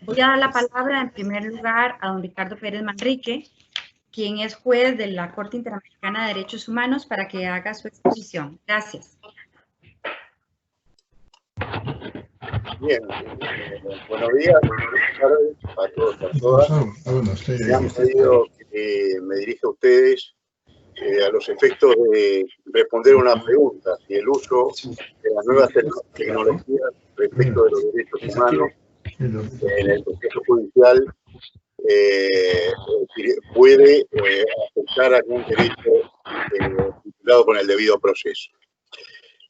Voy a dar la palabra en primer lugar a don Ricardo Pérez Manrique, quien es juez de la Corte Interamericana de Derechos Humanos, para que haga su exposición. Gracias. Bien, buenos días, buenas tardes a todos y a todas. Me han pedido que me dirija a ustedes a los efectos de responder una pregunta, si el uso de las nuevas tecnologías respecto de los derechos humanos en el proceso judicial puede afectar a algún derecho vinculado con el debido proceso.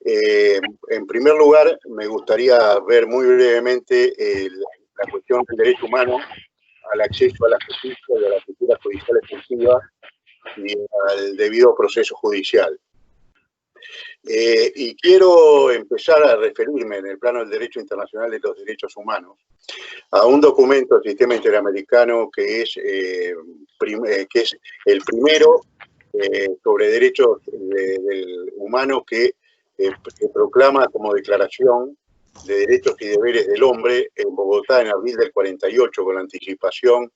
En primer lugar, me gustaría ver muy brevemente la cuestión del derecho humano al acceso a la justicia y a la tutela judicial efectiva y al debido proceso judicial. Y quiero empezar a referirme en el plano del derecho internacional de los derechos humanos a un documento del sistema interamericano que es el primero sobre derechos humanos que se proclama como Declaración de Derechos y Deberes del Hombre en Bogotá en abril del 48, con anticipación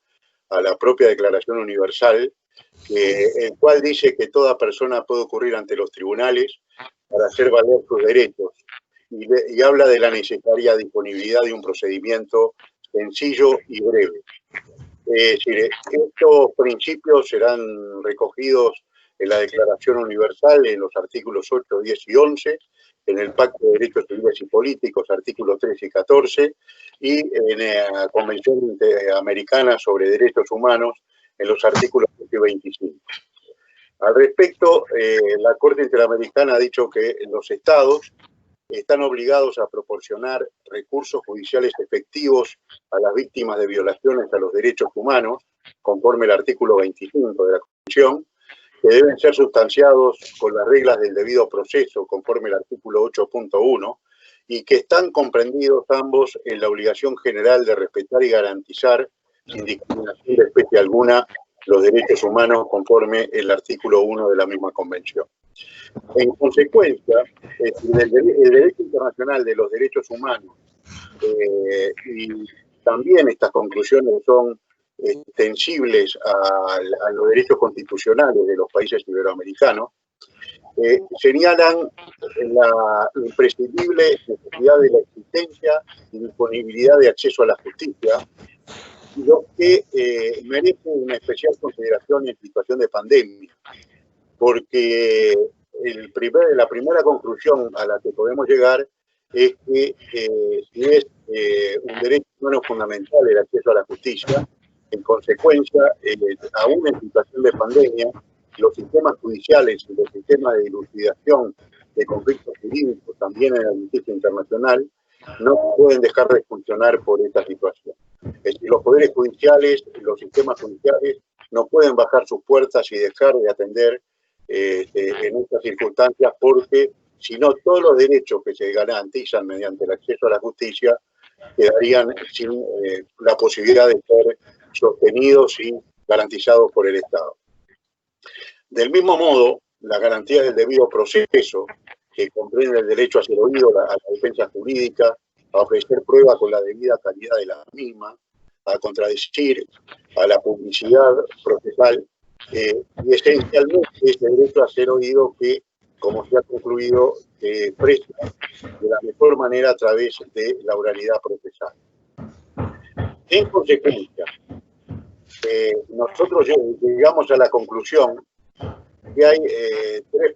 a la propia Declaración Universal, el cual dice que toda persona puede ocurrir ante los tribunales para hacer valer sus derechos y habla de la necesaria disponibilidad de un procedimiento sencillo y breve. Es decir, estos principios serán recogidos en la Declaración Universal, en los artículos 8, 10 y 11, en el Pacto de Derechos Civiles y Políticos, artículos 13 y 14, y en la Convención Interamericana sobre Derechos Humanos, en los artículos 20 y 25. Al respecto, la Corte Interamericana ha dicho que los Estados están obligados a proporcionar recursos judiciales efectivos a las víctimas de violaciones a los derechos humanos, conforme el artículo 25 de la Convención, que deben ser sustanciados con las reglas del debido proceso, conforme el artículo 8.1, y que están comprendidos ambos en la obligación general de respetar y garantizar, sin discriminación de especie alguna, los derechos humanos, conforme el artículo 1 de la misma Convención. En consecuencia, el derecho internacional de los derechos humanos y también estas conclusiones son extensibles a los derechos constitucionales de los países iberoamericanos, señalan la imprescindible necesidad de la existencia y disponibilidad de acceso a la justicia, lo que merece una especial consideración en situación de pandemia, porque la primera conclusión a la que podemos llegar es que si es un derecho humano fundamental el acceso a la justicia, en consecuencia, aún en situación de pandemia, los sistemas judiciales y los sistemas de dilucidación de conflictos jurídicos, también en la justicia internacional, no pueden dejar de funcionar por esta situación. Es decir, los poderes judiciales, los sistemas judiciales, no pueden bajar sus puertas y dejar de atender en estas circunstancias, porque si no, todos los derechos que se garantizan mediante el acceso a la justicia quedarían sin la posibilidad de ser sostenidos y garantizados por el Estado. Del mismo modo, la garantía del debido proceso, que comprende el derecho a ser oído, a la defensa jurídica, a ofrecer pruebas con la debida calidad de la misma, a contradecir, a la publicidad procesal, y esencialmente ese derecho a ser oído que, como se ha concluido, presta de la mejor manera a través de la oralidad procesal. En consecuencia, nosotros llegamos a la conclusión que hay tres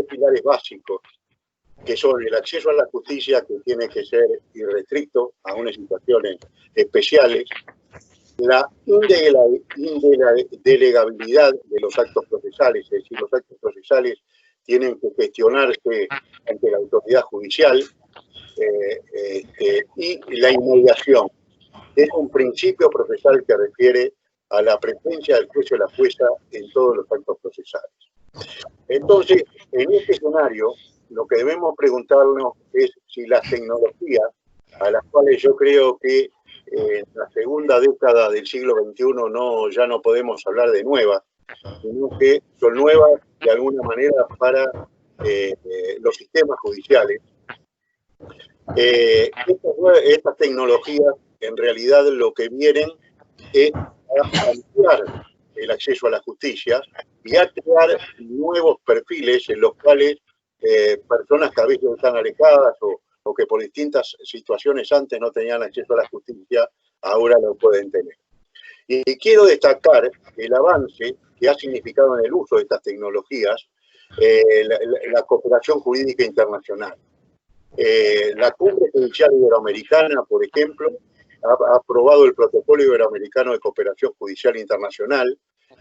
pilares básicos, que son el acceso a la justicia, que tiene que ser irrestricto, aún en situaciones especiales, la indelegabilidad de los actos procesales, es decir, los actos procesales tienen que gestionarse ante la autoridad judicial, y la inmediación. Es un principio procesal que refiere a la presencia del juez o la jueza en todos los actos procesales. Entonces, en este escenario, lo que debemos preguntarnos es si las tecnologías, a las cuales yo creo que en la segunda década del siglo XXI ya no podemos hablar de nuevas, sino que son nuevas de alguna manera para los sistemas judiciales. Estas tecnologías en realidad lo que vienen es a ampliar el acceso a la justicia y a crear nuevos perfiles en los cuales personas que a veces están alejadas o que por distintas situaciones antes no tenían acceso a la justicia, ahora lo pueden tener. Y quiero destacar el avance que ha significado en el uso de estas tecnologías la cooperación jurídica internacional. La Cumbre Judicial Iberoamericana, por ejemplo, ha aprobado el Protocolo Iberoamericano de Cooperación Judicial Internacional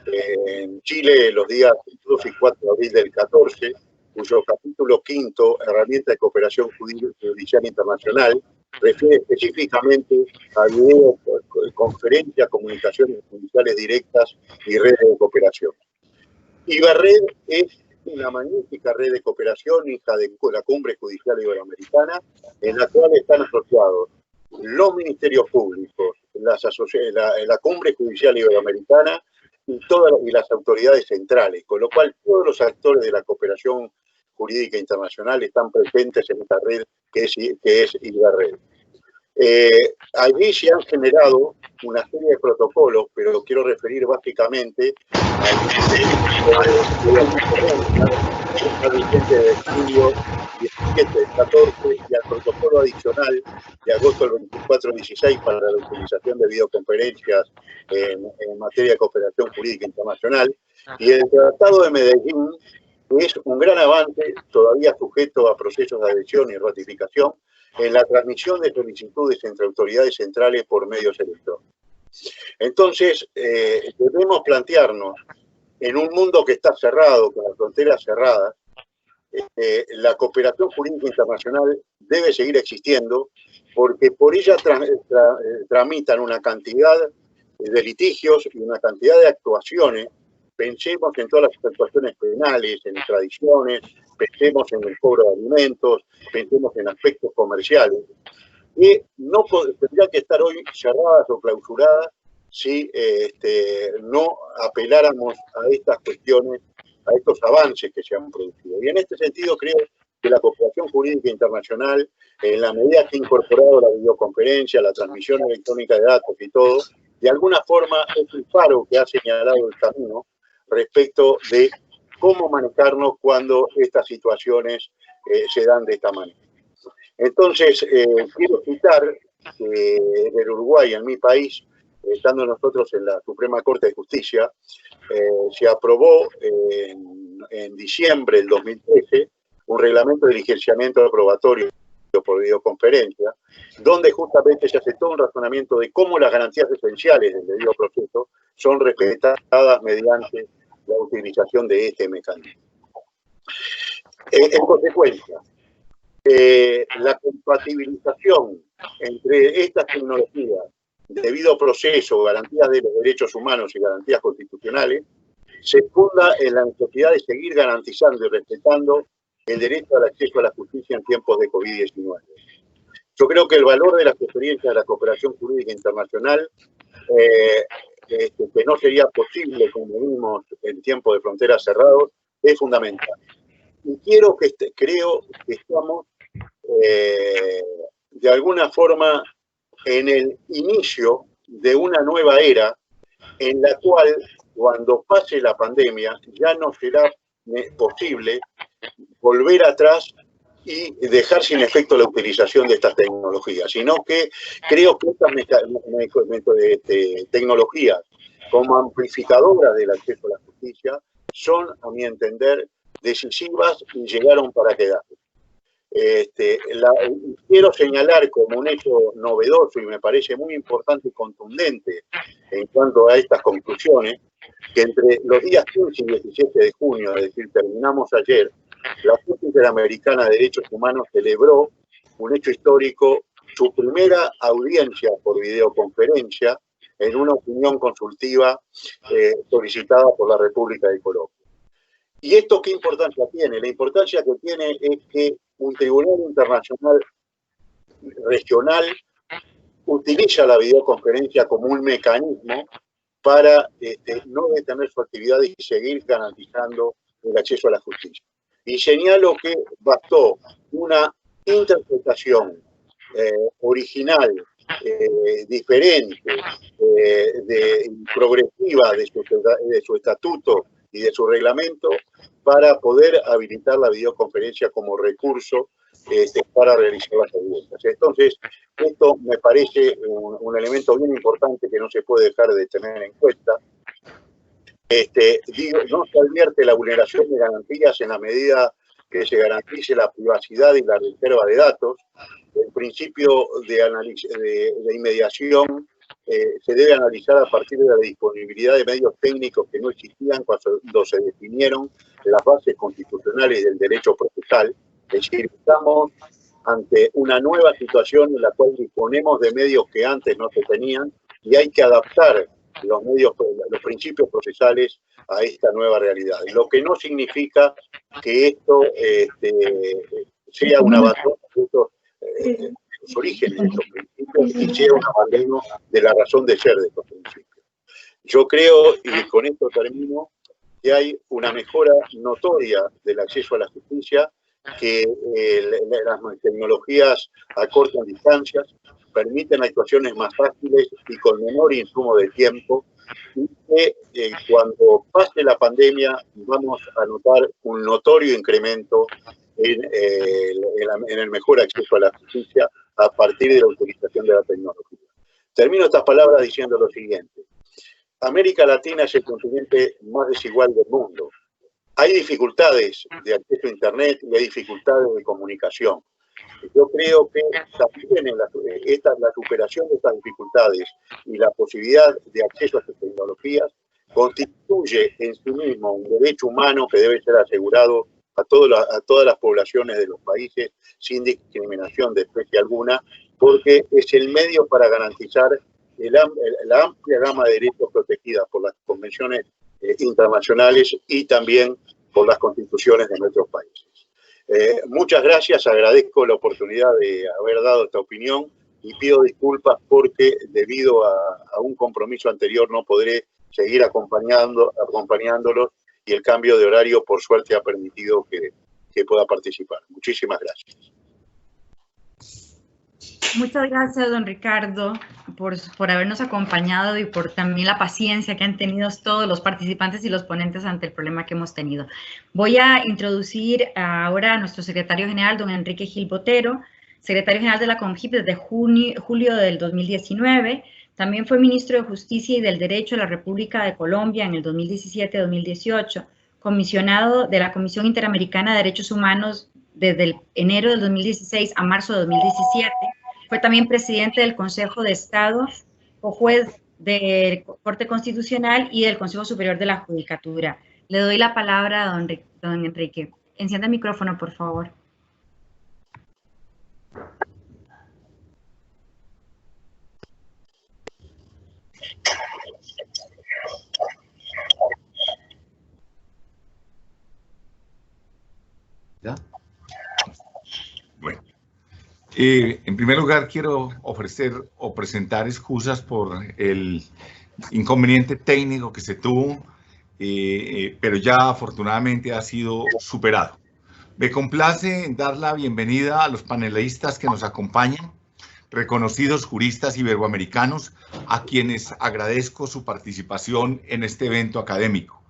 en Chile los días 2 y 4 de abril del 14, cuyo capítulo 5, Herramienta de Cooperación Judicial Internacional, refiere específicamente a videoconferencias, comunicaciones judiciales directas y redes de cooperación. Iberred es una magnífica red de cooperación, hija de la Cumbre Judicial Iberoamericana, en la cual están asociados los ministerios públicos, la Cumbre Judicial Iberoamericana y las autoridades centrales, con lo cual todos los actores de la cooperación jurídica internacional están presentes en esta red que es Iberred. Allí se han generado una serie de protocolos, pero quiero referir básicamente al vigente de julio 17 del 14 y al protocolo adicional de agosto del 24-16 para la utilización de videoconferencias en materia de cooperación jurídica internacional, y el Tratado de Medellín, que es un gran avance, todavía sujeto a procesos de adhesión y ratificación, en la transmisión de solicitudes entre autoridades centrales por medios electrónicos. Entonces, debemos plantearnos, en un mundo que está cerrado, con las fronteras cerradas, la cooperación jurídica internacional debe seguir existiendo, porque por ella tramitan una cantidad de litigios y una cantidad de actuaciones. Pensemos en todas las actuaciones penales, en extradiciones, pensemos en el cobro de alimentos, pensemos en aspectos comerciales, que no tendrían que estar hoy cerradas o clausuradas si no apeláramos a estas cuestiones, a estos avances que se han producido. Y en este sentido creo que la cooperación jurídica internacional, en la medida que ha incorporado la videoconferencia, la transmisión electrónica de datos y todo, de alguna forma es un faro que ha señalado el camino respecto de cómo manejarnos cuando estas situaciones se dan de esta manera. Entonces, quiero citar que en el Uruguay, en mi país, estando nosotros en la Suprema Corte de Justicia, se aprobó en diciembre del 2013 un reglamento de diligenciamiento aprobatorio por videoconferencia, donde justamente se hace todo un razonamiento de cómo las garantías esenciales del debido proceso son respetadas mediante la utilización de este mecanismo. En consecuencia, la compatibilización entre estas tecnologías, debido proceso, garantías de los derechos humanos y garantías constitucionales, se funda en la necesidad de seguir garantizando y respetando el derecho al acceso a la justicia en tiempos de COVID-19. Yo creo que el valor de las experiencias de la cooperación jurídica internacional, que no sería posible, como vimos en tiempos de fronteras cerrados, es fundamental. Y creo que estamos, de alguna forma, en el inicio de una nueva era en la cual, cuando pase la pandemia, ya no será posible volver atrás y dejar sin efecto la utilización de estas tecnologías, sino que creo que estas tecnologías, como amplificadoras del acceso a la justicia, son, a mi entender, decisivas y llegaron para quedarse. Quiero señalar como un hecho novedoso y me parece muy importante y contundente en cuanto a estas conclusiones, que entre los días 15 y 17 de junio, es decir, terminamos ayer, la Corte Interamericana de Derechos Humanos celebró un hecho histórico, su primera audiencia por videoconferencia en una opinión consultiva solicitada por la República de Colombia. ¿Y esto qué importancia tiene? La importancia que tiene es que un tribunal internacional regional utiliza la videoconferencia como un mecanismo para no detener su actividad y seguir garantizando el acceso a la justicia. Y señalo que bastó una interpretación original diferente, progresiva de su estatuto y de su reglamento para poder habilitar la videoconferencia como recurso para realizar las audiencias. Entonces, esto me parece un elemento bien importante que no se puede dejar de tener en cuenta. No se advierte la vulneración de garantías en la medida que se garantice la privacidad y la reserva de datos. El principio de inmediación se debe analizar a partir de la disponibilidad de medios técnicos que no existían cuando se definieron las bases constitucionales del derecho procesal. Es decir, estamos ante una nueva situación en la cual disponemos de medios que antes no se tenían y hay que adaptar los principios procesales a esta nueva realidad. Lo que no significa que esto sea un abandono de los orígenes de estos principios y sea un abandono de la razón de ser de estos principios. Yo creo, y con esto termino, que hay una mejora notoria del acceso a la justicia, que las tecnologías acortan distancias, permiten actuaciones más fáciles y con menor insumo de tiempo, y que cuando pase la pandemia vamos a notar un notorio incremento en el mejor acceso a la justicia a partir de la utilización de la tecnología. Termino estas palabras diciendo lo siguiente. América Latina es el continente más desigual del mundo. Hay dificultades de acceso a Internet y hay dificultades de comunicación. Yo creo que también la superación de estas dificultades y la posibilidad de acceso a estas tecnologías constituye en sí mismo un derecho humano que debe ser asegurado a todas las poblaciones de los países sin discriminación de especie alguna, porque es el medio para garantizar la amplia gama de derechos protegidas por las convenciones internacionales y también por las constituciones de nuestros países. Muchas gracias, agradezco la oportunidad de haber dado esta opinión y pido disculpas porque debido a un compromiso anterior no podré seguir acompañándolos y el cambio de horario por suerte ha permitido que pueda participar. Muchísimas gracias. Muchas gracias, don Ricardo, por habernos acompañado y por también la paciencia que han tenido todos los participantes y los ponentes ante el problema que hemos tenido. Voy a introducir ahora a nuestro secretario general, don Enrique Gil Botero, secretario general de la CONGIP desde julio del 2019. También fue ministro de Justicia y del Derecho de la República de Colombia en el 2017-2018, comisionado de la Comisión Interamericana de Derechos Humanos desde enero del 2016 a marzo de 2017. Fue también presidente del Consejo de Estado o juez de Corte Constitucional y del Consejo Superior de la Judicatura. Le doy la palabra a don Enrique. Encienda el micrófono, por favor. ¿Ya? Bueno. En primer lugar, quiero ofrecer o presentar excusas por el inconveniente técnico que se tuvo, pero ya afortunadamente ha sido superado. Me complace dar la bienvenida a los panelistas que nos acompañan, reconocidos juristas iberoamericanos, a quienes agradezco su participación en este evento académico.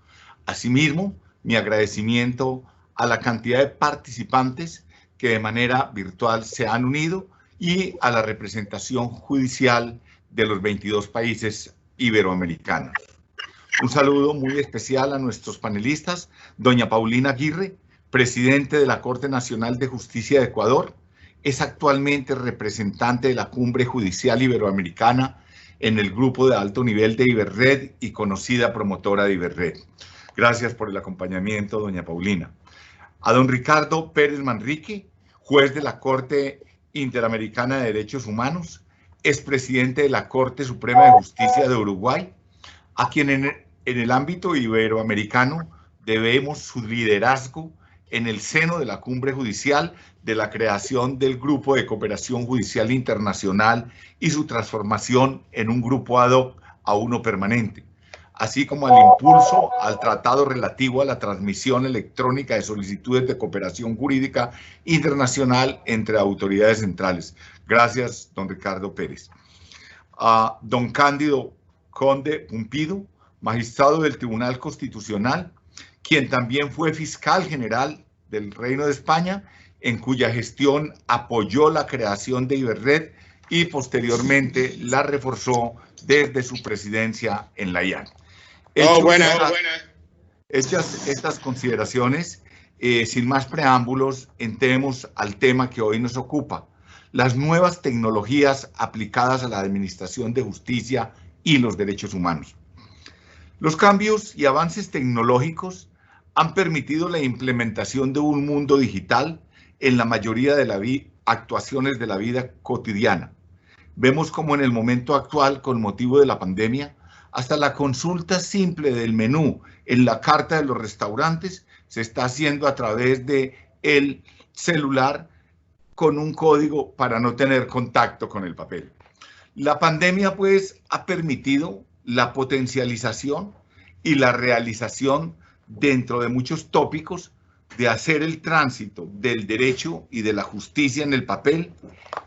Asimismo, mi agradecimiento a la cantidad de participantes que de manera virtual se han unido y a la representación judicial de los 22 países iberoamericanos. Un saludo muy especial a nuestros panelistas, doña Paulina Aguirre, presidente de la Corte Nacional de Justicia de Ecuador, es actualmente representante de la Cumbre Judicial Iberoamericana en el grupo de alto nivel de Iberred y conocida promotora de Iberred. Gracias por el acompañamiento, doña Paulina. A don Ricardo Pérez Manrique, juez de la Corte Interamericana de Derechos Humanos, es presidente de la Corte Suprema de Justicia de Uruguay, a quien en el ámbito iberoamericano debemos su liderazgo en el seno de la Cumbre Judicial de la creación del Grupo de Cooperación Judicial Internacional y su transformación en un grupo ad hoc a uno permanente, así como al impulso al tratado relativo a la transmisión electrónica de solicitudes de cooperación jurídica internacional entre autoridades centrales. Gracias, don Ricardo Pérez. a don Cándido Conde Pumpido, magistrado del Tribunal Constitucional, quien también fue fiscal general del Reino de España, en cuya gestión apoyó la creación de Iberred y posteriormente la reforzó desde su presidencia en la IAN. Hechas estas consideraciones, sin más preámbulos, entremos al tema que hoy nos ocupa: las nuevas tecnologías aplicadas a la administración de justicia y los derechos humanos. Los cambios y avances tecnológicos han permitido la implementación de un mundo digital en la mayoría de las actuaciones de la vida cotidiana. Vemos como en el momento actual, con motivo de la pandemia, hasta la consulta simple del menú en la carta de los restaurantes se está haciendo a través del celular con un código para no tener contacto con el papel. La pandemia, pues, ha permitido la potencialización y la realización dentro de muchos tópicos de hacer el tránsito del derecho y de la justicia en el papel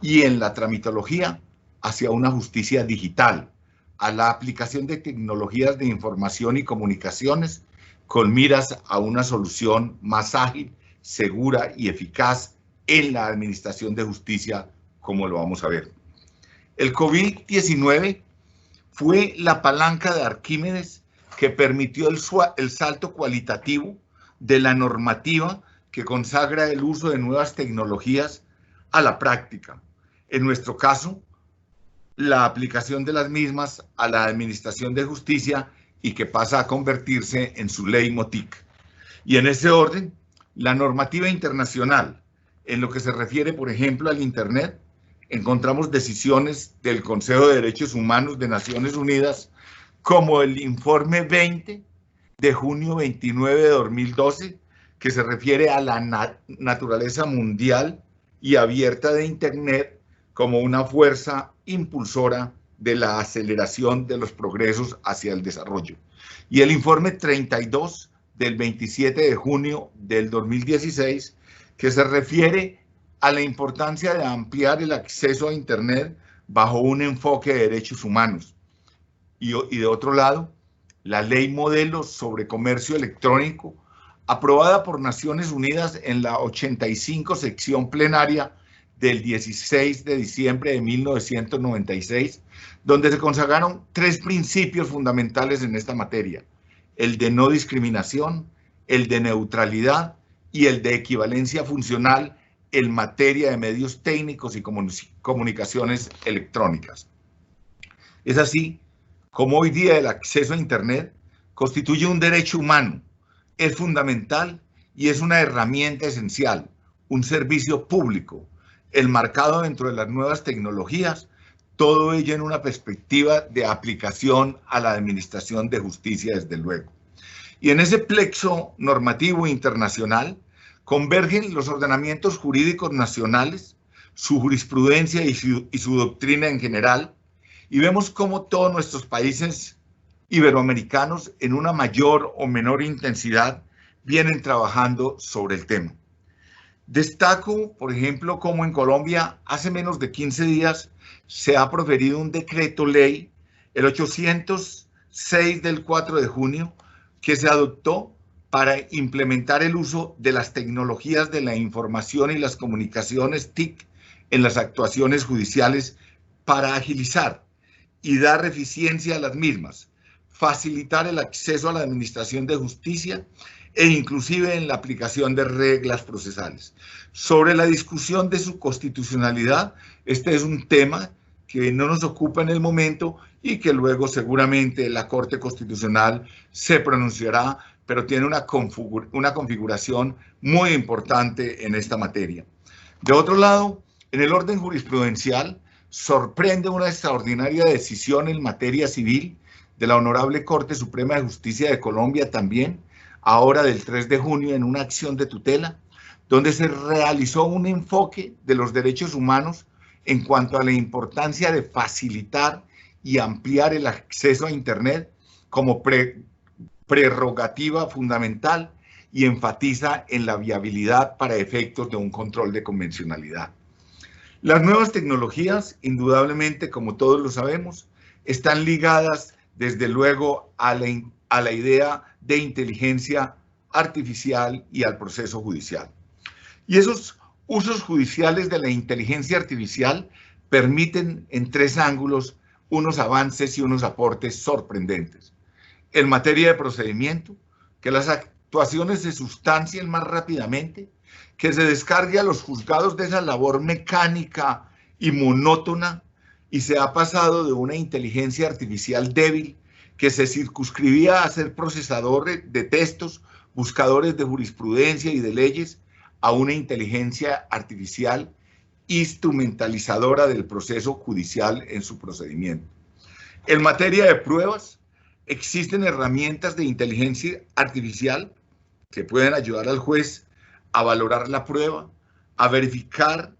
y en la tramitología hacia una justicia digital, a la aplicación de tecnologías de información y comunicaciones con miras a una solución más ágil, segura y eficaz en la administración de justicia, como lo vamos a ver. El COVID-19 fue la palanca de Arquímedes que permitió el salto cualitativo de la normativa que consagra el uso de nuevas tecnologías a la práctica. En nuestro caso, la aplicación de las mismas a la administración de justicia y que pasa a convertirse en su leitmotiv. Y en ese orden, la normativa internacional, en lo que se refiere, por ejemplo, al Internet, encontramos decisiones del Consejo de Derechos Humanos de Naciones Unidas, como el informe 20 de junio 29 de 2012, que se refiere a la naturaleza mundial y abierta de Internet como una fuerza impulsora de la aceleración de los progresos hacia el desarrollo. Y el informe 32 del 27 de junio del 2016, que se refiere a la importancia de ampliar el acceso a Internet bajo un enfoque de derechos humanos. Y de otro lado, la Ley Modelo sobre Comercio Electrónico, aprobada por Naciones Unidas en la 85 sección plenaria del 16 de diciembre de 1996, donde se consagraron 3 principios fundamentales en esta materia: el de no discriminación, el de neutralidad y el de equivalencia funcional en materia de medios técnicos y comunicaciones electrónicas. Es así como hoy día el acceso a Internet constituye un derecho humano, es fundamental y es una herramienta esencial, un servicio público, enmarcado dentro de las nuevas tecnologías, todo ello en una perspectiva de aplicación a la administración de justicia, desde luego. Y en ese plexo normativo internacional convergen los ordenamientos jurídicos nacionales, su jurisprudencia y su doctrina en general, y vemos cómo todos nuestros países iberoamericanos, en una mayor o menor intensidad, vienen trabajando sobre el tema. Destaco, por ejemplo, cómo en Colombia hace menos de 15 días se ha proferido un decreto ley, el 806 del 4 de junio, que se adoptó para implementar el uso de las tecnologías de la información y las comunicaciones TIC en las actuaciones judiciales para agilizar y dar eficiencia a las mismas, facilitar el acceso a la administración de justicia e inclusive en la aplicación de reglas procesales. Sobre la discusión de su constitucionalidad, este es un tema que no nos ocupa en el momento y que luego seguramente la Corte Constitucional se pronunciará, pero tiene una configuración muy importante en esta materia. De otro lado, en el orden jurisprudencial, sorprende una extraordinaria decisión en materia civil de la Honorable Corte Suprema de Justicia de Colombia también, ahora del 3 de junio, en una acción de tutela, donde se realizó un enfoque de los derechos humanos en cuanto a la importancia de facilitar y ampliar el acceso a Internet como prerrogativa fundamental y enfatiza en la viabilidad para efectos de un control de convencionalidad. Las nuevas tecnologías, indudablemente, como todos lo sabemos, están ligadas desde luego a la idea de inteligencia artificial y al proceso judicial. Y esos usos judiciales de la inteligencia artificial permiten en tres ángulos unos avances y unos aportes sorprendentes. En materia de procedimiento, que las actuaciones se sustancien más rápidamente, que se descargue a los juzgados de esa labor mecánica y monótona y se ha pasado de una inteligencia artificial débil que se circunscribía a ser procesadores de textos, buscadores de jurisprudencia y de leyes, a una inteligencia artificial instrumentalizadora del proceso judicial en su procedimiento. En materia de pruebas, existen herramientas de inteligencia artificial que pueden ayudar al juez a valorar la prueba, a verificar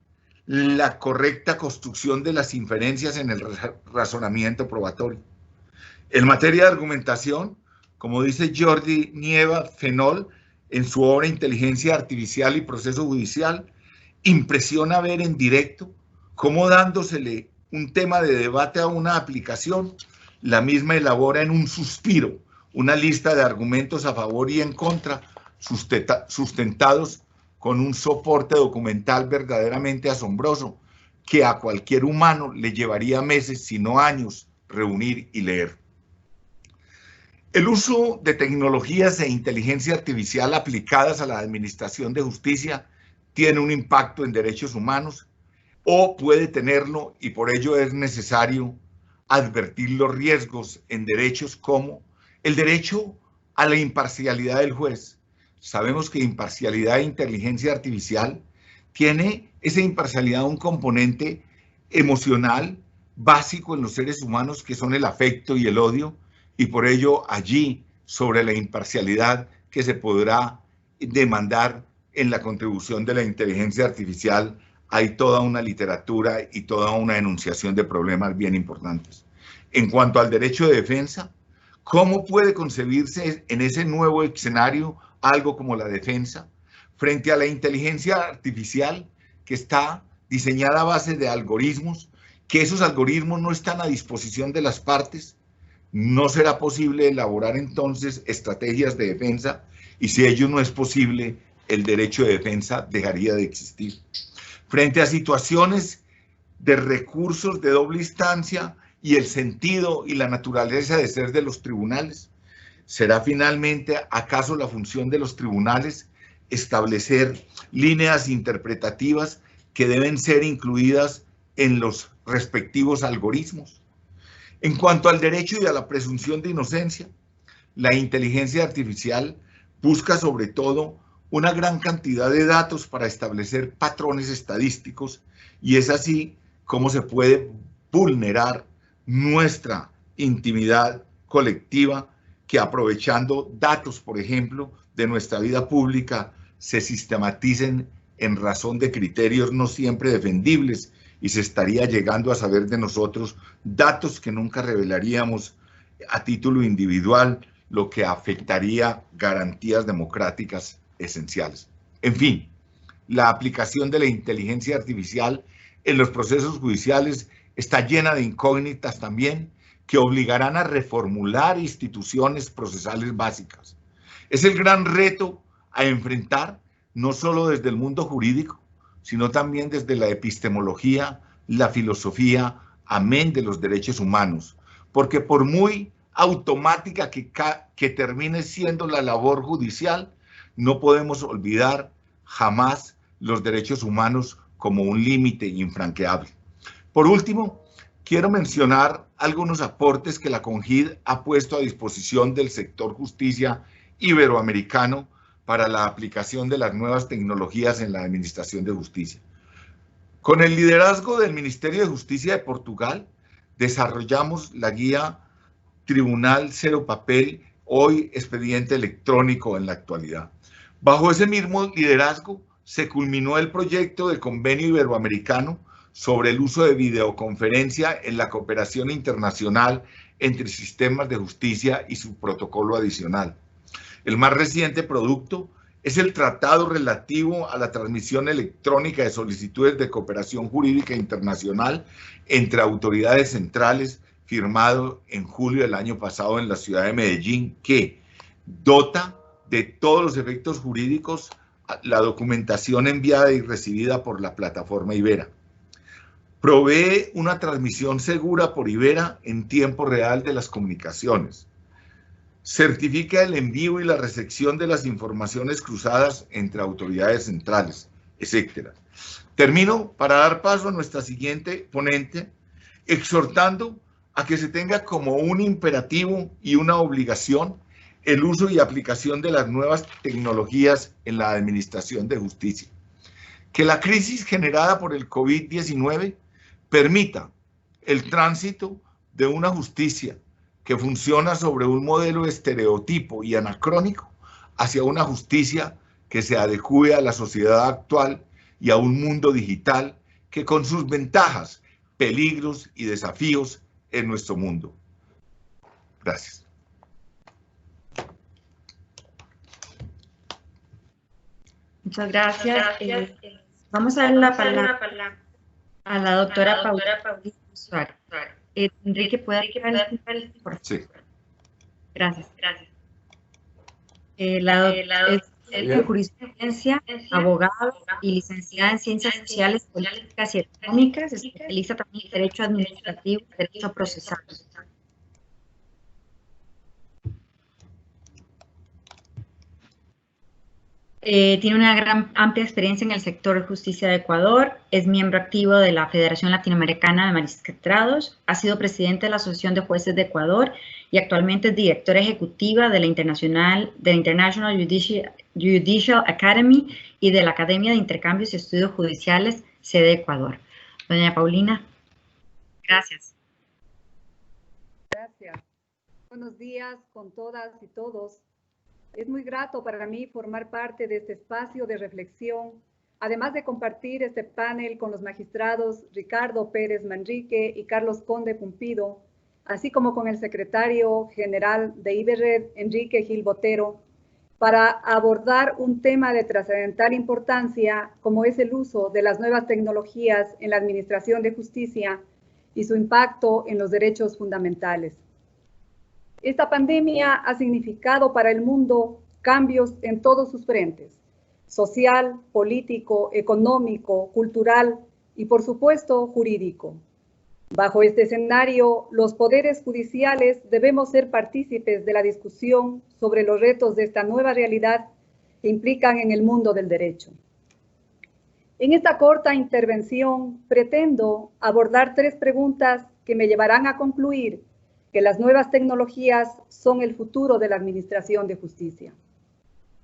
la correcta construcción de las inferencias en el razonamiento probatorio. En materia de argumentación, como dice Jordi Nieva Fenol en su obra Inteligencia Artificial y Proceso Judicial, impresiona ver en directo cómo, dándosele un tema de debate a una aplicación, la misma elabora en un suspiro una lista de argumentos a favor y en contra, sustentados con un soporte documental verdaderamente asombroso que a cualquier humano le llevaría meses, si no años, reunir y leer. El uso de tecnologías e inteligencia artificial aplicadas a la administración de justicia tiene un impacto en derechos humanos o puede tenerlo, y por ello es necesario advertir los riesgos en derechos como el derecho a la imparcialidad del juez. Sabemos que imparcialidad e inteligencia artificial tiene esa imparcialidad un componente emocional básico en los seres humanos, que son el afecto y el odio, y por ello allí, sobre la imparcialidad que se podrá demandar en la contribución de la inteligencia artificial, hay toda una literatura y toda una enunciación de problemas bien importantes. En cuanto al derecho de defensa, ¿cómo puede concebirse en ese nuevo escenario algo como la defensa frente a la inteligencia artificial que está diseñada a base de algoritmos, que esos algoritmos no están a disposición de las partes? No será posible elaborar entonces estrategias de defensa, y si ello no es posible, el derecho de defensa dejaría de existir. Frente a situaciones de recursos de doble instancia y el sentido y la naturaleza de ser de los tribunales, ¿será finalmente acaso la función de los tribunales establecer líneas interpretativas que deben ser incluidas en los respectivos algoritmos? En cuanto al derecho y a la presunción de inocencia, la inteligencia artificial busca sobre todo una gran cantidad de datos para establecer patrones estadísticos, y es así como se puede vulnerar nuestra intimidad colectiva, que aprovechando datos, por ejemplo, de nuestra vida pública, se sistematicen en razón de criterios no siempre defendibles, y se estaría llegando a saber de nosotros datos que nunca revelaríamos a título individual, lo que afectaría garantías democráticas esenciales. En fin, la aplicación de la inteligencia artificial en los procesos judiciales está llena de incógnitas también, que obligarán a reformular instituciones procesales básicas. Es el gran reto a enfrentar, no solo desde el mundo jurídico, sino también desde la epistemología, la filosofía, amén de los derechos humanos, porque por muy automática que termine siendo la labor judicial, no podemos olvidar jamás los derechos humanos como un límite infranqueable. Por último, quiero mencionar algunos aportes que la CONJID ha puesto a disposición del sector justicia iberoamericano para la aplicación de las nuevas tecnologías en la administración de justicia. Con el liderazgo del Ministerio de Justicia de Portugal, desarrollamos la guía Tribunal Cero Papel, hoy expediente electrónico en la actualidad. Bajo ese mismo liderazgo se culminó el proyecto de convenio iberoamericano sobre el uso de videoconferencia en la cooperación internacional entre sistemas de justicia y su protocolo adicional. El más reciente producto es el tratado relativo a la transmisión electrónica de solicitudes de cooperación jurídica internacional entre autoridades centrales, firmado en julio del año pasado en la ciudad de Medellín, que dota de todos los efectos jurídicos la documentación enviada y recibida por la plataforma Ibera. Provee una transmisión segura por Ibera en tiempo real de las comunicaciones. Certifica el envío y la recepción de las informaciones cruzadas entre autoridades centrales, etc. Termino para dar paso a nuestra siguiente ponente, exhortando a que se tenga como un imperativo y una obligación el uso y aplicación de las nuevas tecnologías en la administración de justicia. Que la crisis generada por el COVID-19 permita el tránsito de una justicia que funciona sobre un modelo estereotipo y anacrónico hacia una justicia que se adecue a la sociedad actual y a un mundo digital que con sus ventajas, peligros y desafíos en nuestro mundo. Gracias. Muchas gracias. Vamos a dar la palabra a la doctora Paulina Suárez. Enrique, ¿puede activar el por favor? Sí. Gracias. La doctora es de jurisprudencia, abogada y licenciada en Ciencias Sociales, Políticas y Económicas, especialista también en Derecho Administrativo y Derecho Procesal. Tiene una amplia experiencia en el sector de justicia de Ecuador, es miembro activo de la Federación Latinoamericana de Magistrados, ha sido presidente de la Asociación de Jueces de Ecuador y actualmente es directora ejecutiva de la International Judicial Academy y de la Academia de Intercambios y Estudios Judiciales, sede Ecuador. Doña Paulina, gracias. Gracias. Buenos días con todas y todos. Es muy grato para mí formar parte de este espacio de reflexión, además de compartir este panel con los magistrados Ricardo Pérez Manrique y Carlos Conde Pumpido, así como con el secretario general de IBERRED, Enrique Gil Botero, para abordar un tema de trascendental importancia como es el uso de las nuevas tecnologías en la administración de justicia y su impacto en los derechos fundamentales. Esta pandemia ha significado para el mundo cambios en todos sus frentes, social, político, económico, cultural y, por supuesto, jurídico. Bajo este escenario, los poderes judiciales debemos ser partícipes de la discusión sobre los retos de esta nueva realidad que implican en el mundo del derecho. En esta corta intervención pretendo abordar 3 preguntas que me llevarán a concluir que las nuevas tecnologías son el futuro de la administración de justicia.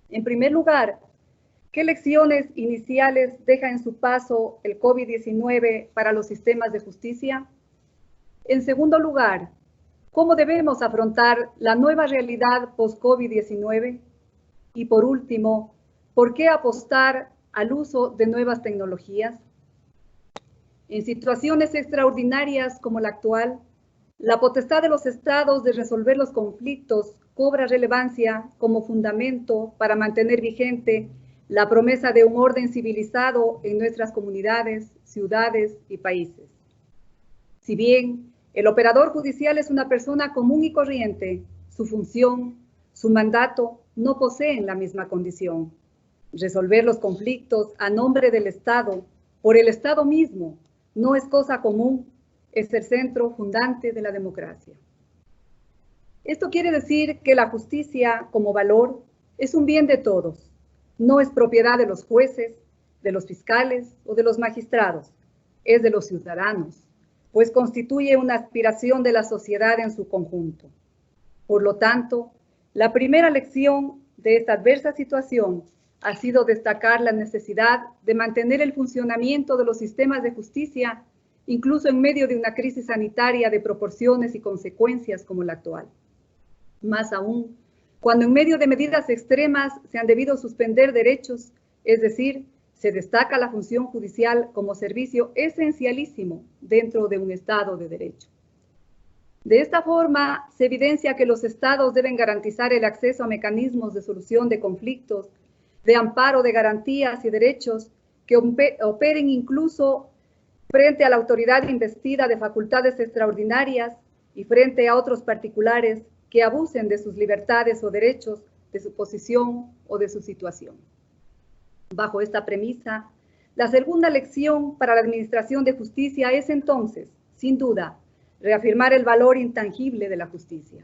En primer lugar, ¿qué lecciones iniciales deja en su paso el COVID-19 para los sistemas de justicia? En segundo lugar, ¿cómo debemos afrontar la nueva realidad post-COVID-19? Y por último, ¿por qué apostar al uso de nuevas tecnologías? En situaciones extraordinarias como la actual, la potestad de los estados de resolver los conflictos cobra relevancia como fundamento para mantener vigente la promesa de un orden civilizado en nuestras comunidades, ciudades y países. Si bien el operador judicial es una persona común y corriente, su función, su mandato no poseen la misma condición. Resolver los conflictos a nombre del Estado, por el Estado mismo, no es cosa común, es el centro fundante de la democracia. Esto quiere decir que la justicia como valor es un bien de todos, no es propiedad de los jueces, de los fiscales o de los magistrados, es de los ciudadanos, pues constituye una aspiración de la sociedad en su conjunto. Por lo tanto, la primera lección de esta adversa situación ha sido destacar la necesidad de mantener el funcionamiento de los sistemas de justicia incluso en medio de una crisis sanitaria de proporciones y consecuencias como la actual. Más aún, cuando en medio de medidas extremas se han debido suspender derechos, es decir, se destaca la función judicial como servicio esencialísimo dentro de un Estado de Derecho. De esta forma, se evidencia que los Estados deben garantizar el acceso a mecanismos de solución de conflictos de amparo de garantías y derechos que operen incluso frente a la autoridad investida de facultades extraordinarias y frente a otros particulares que abusen de sus libertades o derechos, de su posición o de su situación. Bajo esta premisa, la segunda lección para la administración de justicia es entonces, sin duda, reafirmar el valor intangible de la justicia.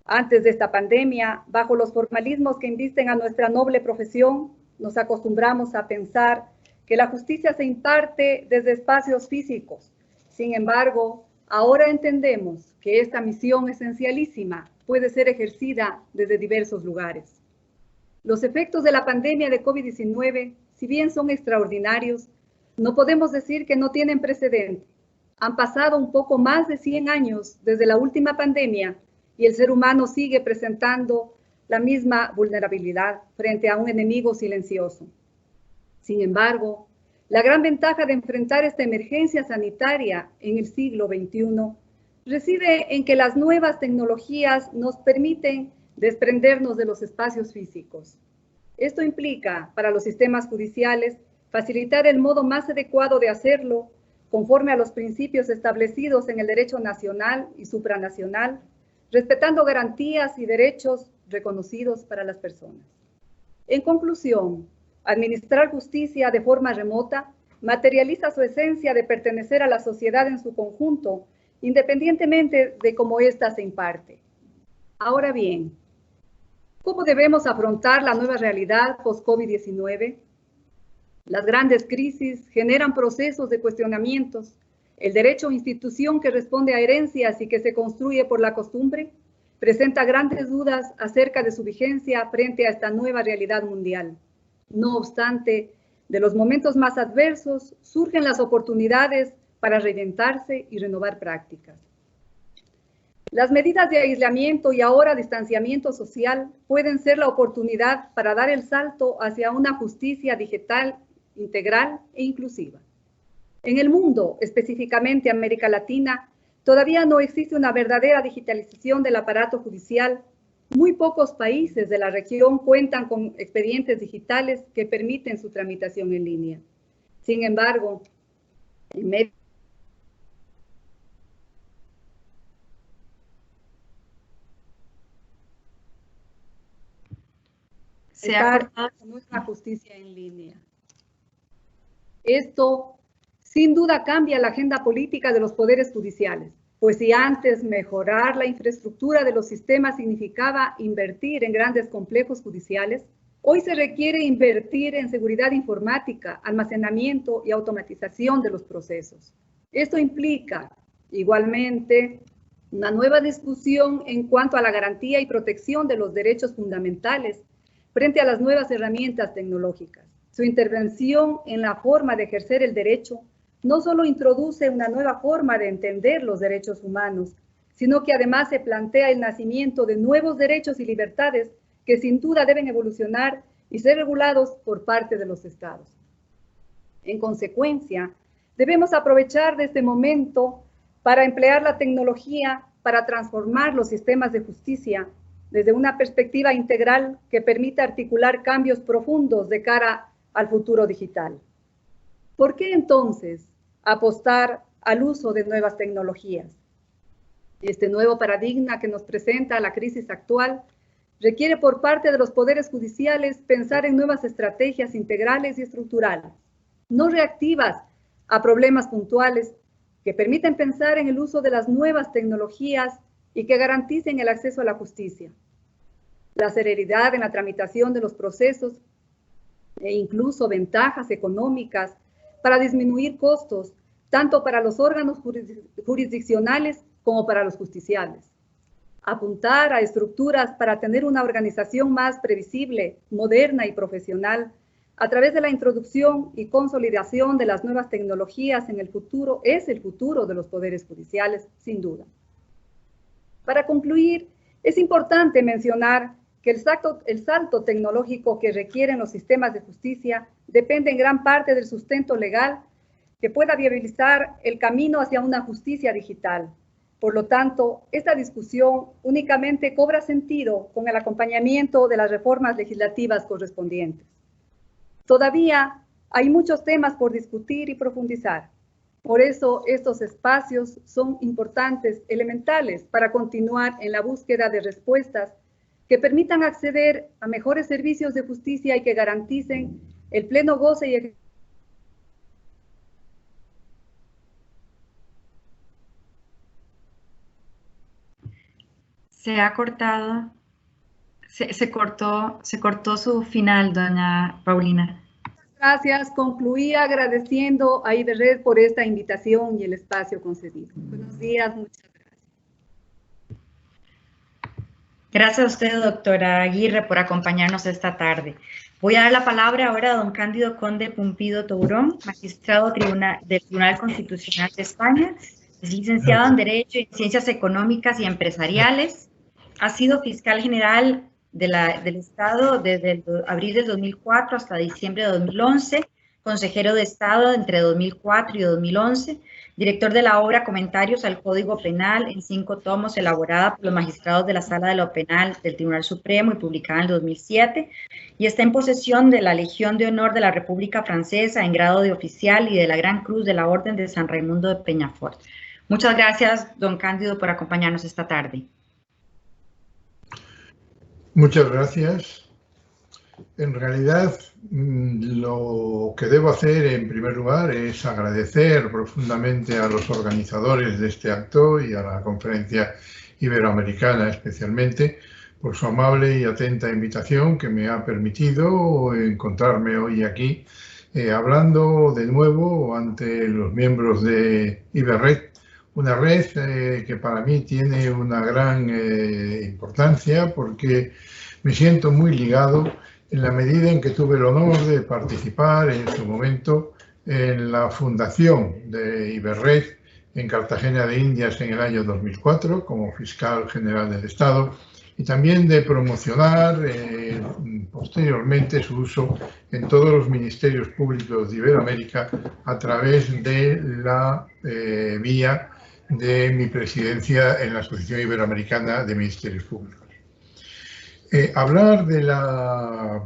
Antes de esta pandemia, bajo los formalismos que invisten a nuestra noble profesión, nos acostumbramos a pensar que la justicia se imparte desde espacios físicos. Sin embargo, ahora entendemos que esta misión esencialísima puede ser ejercida desde diversos lugares. Los efectos de la pandemia de COVID-19, si bien son extraordinarios, no podemos decir que no tienen precedente. Han pasado un poco más de 100 años desde la última pandemia y el ser humano sigue presentando la misma vulnerabilidad frente a un enemigo silencioso. Sin embargo, la gran ventaja de enfrentar esta emergencia sanitaria en el siglo XXI reside en que las nuevas tecnologías nos permiten desprendernos de los espacios físicos. Esto implica, para los sistemas judiciales, facilitar el modo más adecuado de hacerlo conforme a los principios establecidos en el derecho nacional y supranacional, respetando garantías y derechos reconocidos para las personas. En conclusión, administrar justicia de forma remota materializa su esencia de pertenecer a la sociedad en su conjunto, independientemente de cómo ésta se imparte. Ahora bien, ¿cómo debemos afrontar la nueva realidad post-COVID-19? Las grandes crisis generan procesos de cuestionamientos. El derecho o institución que responde a herencias y que se construye por la costumbre presenta grandes dudas acerca de su vigencia frente a esta nueva realidad mundial. No obstante, de los momentos más adversos surgen las oportunidades para reinventarse y renovar prácticas. Las medidas de aislamiento y ahora distanciamiento social pueden ser la oportunidad para dar el salto hacia una justicia digital integral e inclusiva. En el mundo, específicamente América Latina, todavía no existe una verdadera digitalización del aparato judicial. Muy pocos países de la región cuentan con expedientes digitales que permiten su tramitación en línea. Sin embargo, en medio se ha cortado nuestra justicia en línea. Esto, sin duda, cambia la agenda política de los poderes judiciales, pues si antes mejorar la infraestructura de los sistemas significaba invertir en grandes complejos judiciales, hoy se requiere invertir en seguridad informática, almacenamiento y automatización de los procesos. Esto implica, igualmente, una nueva discusión en cuanto a la garantía y protección de los derechos fundamentales frente a las nuevas herramientas tecnológicas. Su intervención en la forma de ejercer el derecho no solo introduce una nueva forma de entender los derechos humanos, sino que además se plantea el nacimiento de nuevos derechos y libertades que sin duda deben evolucionar y ser regulados por parte de los estados. En consecuencia, debemos aprovechar de este momento para emplear la tecnología para transformar los sistemas de justicia desde una perspectiva integral que permita articular cambios profundos de cara al futuro digital. ¿Por qué entonces apostar al uso de nuevas tecnologías? Este nuevo paradigma que nos presenta la crisis actual requiere por parte de los poderes judiciales pensar en nuevas estrategias integrales y estructurales, no reactivas a problemas puntuales, que permiten pensar en el uso de las nuevas tecnologías y que garanticen el acceso a la justicia, la celeridad en la tramitación de los procesos e incluso ventajas económicas para disminuir costos, tanto para los órganos jurisdiccionales como para los justiciales. Apuntar a estructuras para tener una organización más previsible, moderna y profesional, a través de la introducción y consolidación de las nuevas tecnologías en el futuro, es el futuro de los poderes judiciales, sin duda. Para concluir, es importante mencionar que el salto tecnológico que requieren los sistemas de justicia depende en gran parte del sustento legal que pueda viabilizar el camino hacia una justicia digital. Por lo tanto, esta discusión únicamente cobra sentido con el acompañamiento de las reformas legislativas correspondientes. Todavía hay muchos temas por discutir y profundizar. Por eso, estos espacios son importantes, elementales, para continuar en la búsqueda de respuestas que permitan acceder a mejores servicios de justicia y que garanticen el pleno goce y Se ha cortado, se cortó su final, doña Paulina. Gracias. Concluía agradeciendo a Iberred por esta invitación y el espacio concedido. Buenos días, muchas gracias. Gracias a usted, doctora Aguirre, por acompañarnos esta tarde. Voy a dar la palabra ahora a don Cándido Conde Pumpido Tourón, magistrado del Tribunal Constitucional de España. Es licenciado en Derecho y Ciencias Económicas y Empresariales. Ha sido fiscal general del Estado desde abril del 2004 hasta diciembre de 2011, consejero de Estado entre 2004 y 2011, director de la obra Comentarios al Código Penal en 5 tomos, elaborada por los magistrados de la Sala de lo Penal del Tribunal Supremo y publicada en el 2007, y está en posesión de la Legión de Honor de la República Francesa en grado de oficial y de la Gran Cruz de la Orden de San Raimundo de Peñafort. Muchas gracias, don Cándido, por acompañarnos esta tarde. Muchas gracias. En realidad, lo que debo hacer en primer lugar es agradecer profundamente a los organizadores de este acto y a la Conferencia Iberoamericana especialmente por su amable y atenta invitación que me ha permitido encontrarme hoy aquí hablando de nuevo ante los miembros de Iberred, una red que para mí tiene una gran importancia porque me siento muy ligado en la medida en que tuve el honor de participar en su momento en la fundación de Iberred en Cartagena de Indias en el año 2004 como fiscal general del Estado y también de promocionar posteriormente su uso en todos los ministerios públicos de Iberoamérica a través de la vía de mi presidencia en la Asociación Iberoamericana de Ministerios Públicos. Hablar de la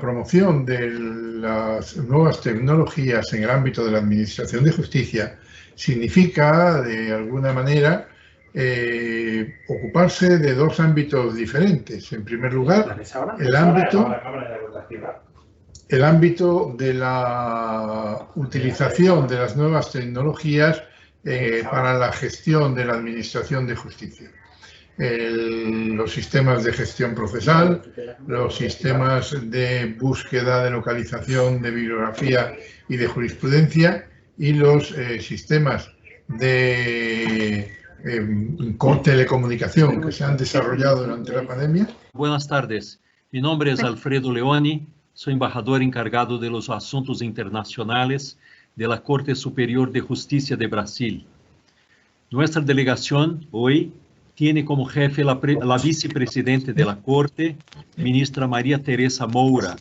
promoción de las nuevas tecnologías en el ámbito de la Administración de Justicia significa, de alguna manera, ocuparse de 2 ámbitos diferentes. En primer lugar, el ámbito de la utilización de las nuevas tecnologías para la gestión de la Administración de Justicia. Los sistemas de gestión procesal, los sistemas de búsqueda, de localización, de bibliografía y de jurisprudencia y los sistemas de telecomunicación que se han desarrollado durante la pandemia. Buenas tardes, mi nombre es Alfredo Leoni, soy embajador encargado de los asuntos internacionales de la Corte Superior de Justicia de Brasil. Nuestra delegación hoy tiene como jefe la vicepresidente de la Corte, ministra María Teresa Moura,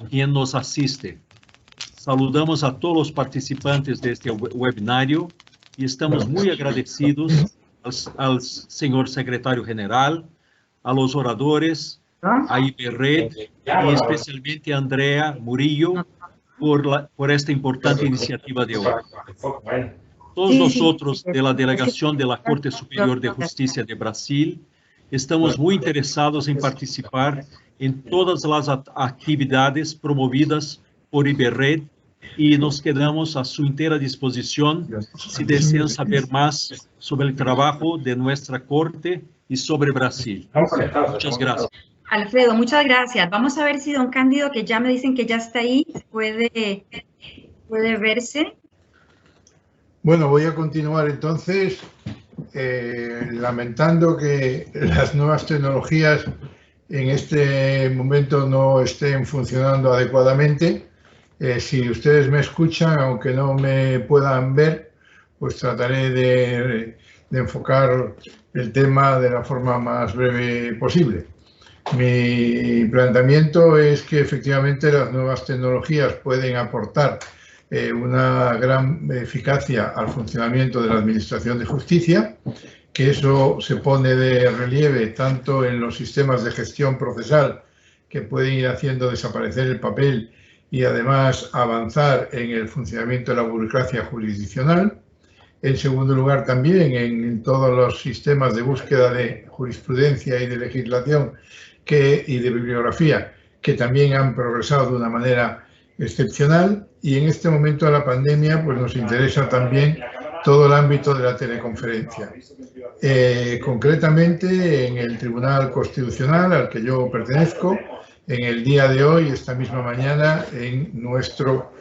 quien nos asiste. Saludamos a todos los participantes de este webinario y estamos muy agradecidos al señor secretario general, a los oradores, a Iberred y especialmente a Andrea Murillo por esta importante iniciativa de hoy. Todos nosotros de la delegación de la Corte Superior de Justicia de Brasil estamos muy interesados en participar en todas las actividades promovidas por Iberred y nos quedamos a su entera disposición si desean saber más sobre el trabajo de nuestra Corte y sobre Brasil. Muchas gracias. Alfredo, muchas gracias. Vamos a ver si don Cándido, que ya me dicen que ya está ahí, puede verse. Bueno, voy a continuar entonces lamentando que las nuevas tecnologías en este momento no estén funcionando adecuadamente. Si ustedes me escuchan, aunque no me puedan ver, pues trataré de enfocar el tema de la forma más breve posible. Mi planteamiento es que efectivamente las nuevas tecnologías pueden aportar una gran eficacia al funcionamiento de la Administración de Justicia, que eso se pone de relieve tanto en los sistemas de gestión procesal, que pueden ir haciendo desaparecer el papel y además avanzar en el funcionamiento de la burocracia jurisdiccional. En segundo lugar, también en todos los sistemas de búsqueda de jurisprudencia y de legislación y de bibliografía, que también han progresado de una manera excepcional. Y en este momento de la pandemia, pues nos interesa también todo el ámbito de la teleconferencia. Concretamente, en el Tribunal Constitucional al que yo pertenezco, en el día de hoy, esta misma mañana, en nuestro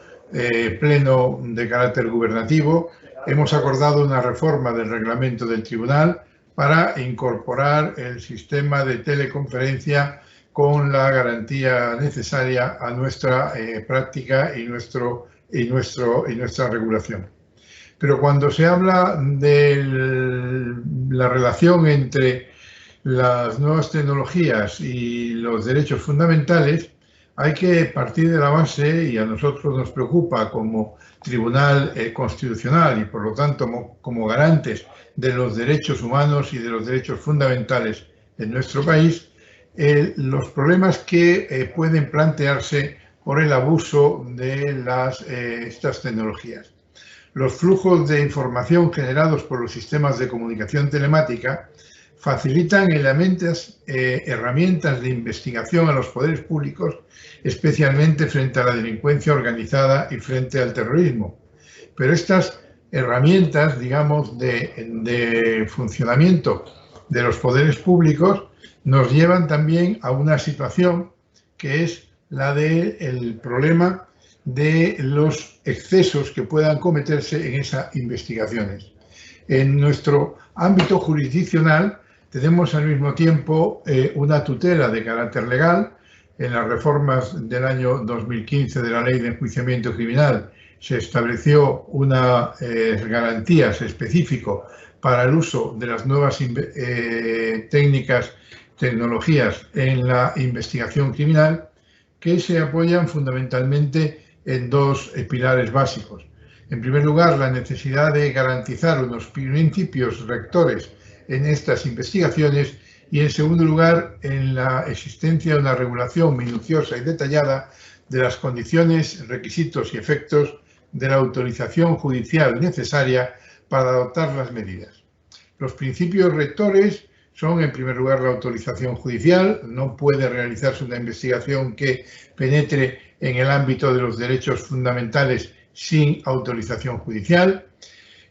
pleno de carácter gubernativo, hemos acordado una reforma del reglamento del tribunal para incorporar el sistema de teleconferencia con la garantía necesaria a nuestra práctica y nuestra regulación. Pero cuando se habla de la relación entre las nuevas tecnologías y los derechos fundamentales, hay que partir de la base, y a nosotros nos preocupa como Tribunal Constitucional y por lo tanto como garantes de los derechos humanos y de los derechos fundamentales en nuestro país, los problemas que pueden plantearse por el abuso de estas tecnologías. Los flujos de información generados por los sistemas de comunicación telemática facilitan herramientas de investigación a los poderes públicos, especialmente frente a la delincuencia organizada y frente al terrorismo. Pero estas herramientas, digamos, de funcionamiento de los poderes públicos nos llevan también a una situación que es la del problema de los excesos que puedan cometerse en esas investigaciones. En nuestro ámbito jurisdiccional tenemos al mismo tiempo una tutela de carácter legal. En las reformas del año 2015 de la Ley de Enjuiciamiento Criminal se estableció unas garantías específicas para el uso de las nuevas tecnologías en la investigación criminal, que se apoyan fundamentalmente en dos pilares básicos. En primer lugar, la necesidad de garantizar unos principios rectores en estas investigaciones y, en segundo lugar, en la existencia de una regulación minuciosa y detallada de las condiciones, requisitos y efectos de la autorización judicial necesaria para adoptar las medidas. Los principios rectores son, en primer lugar, la autorización judicial. No puede realizarse una investigación que penetre en el ámbito de los derechos fundamentales sin autorización judicial.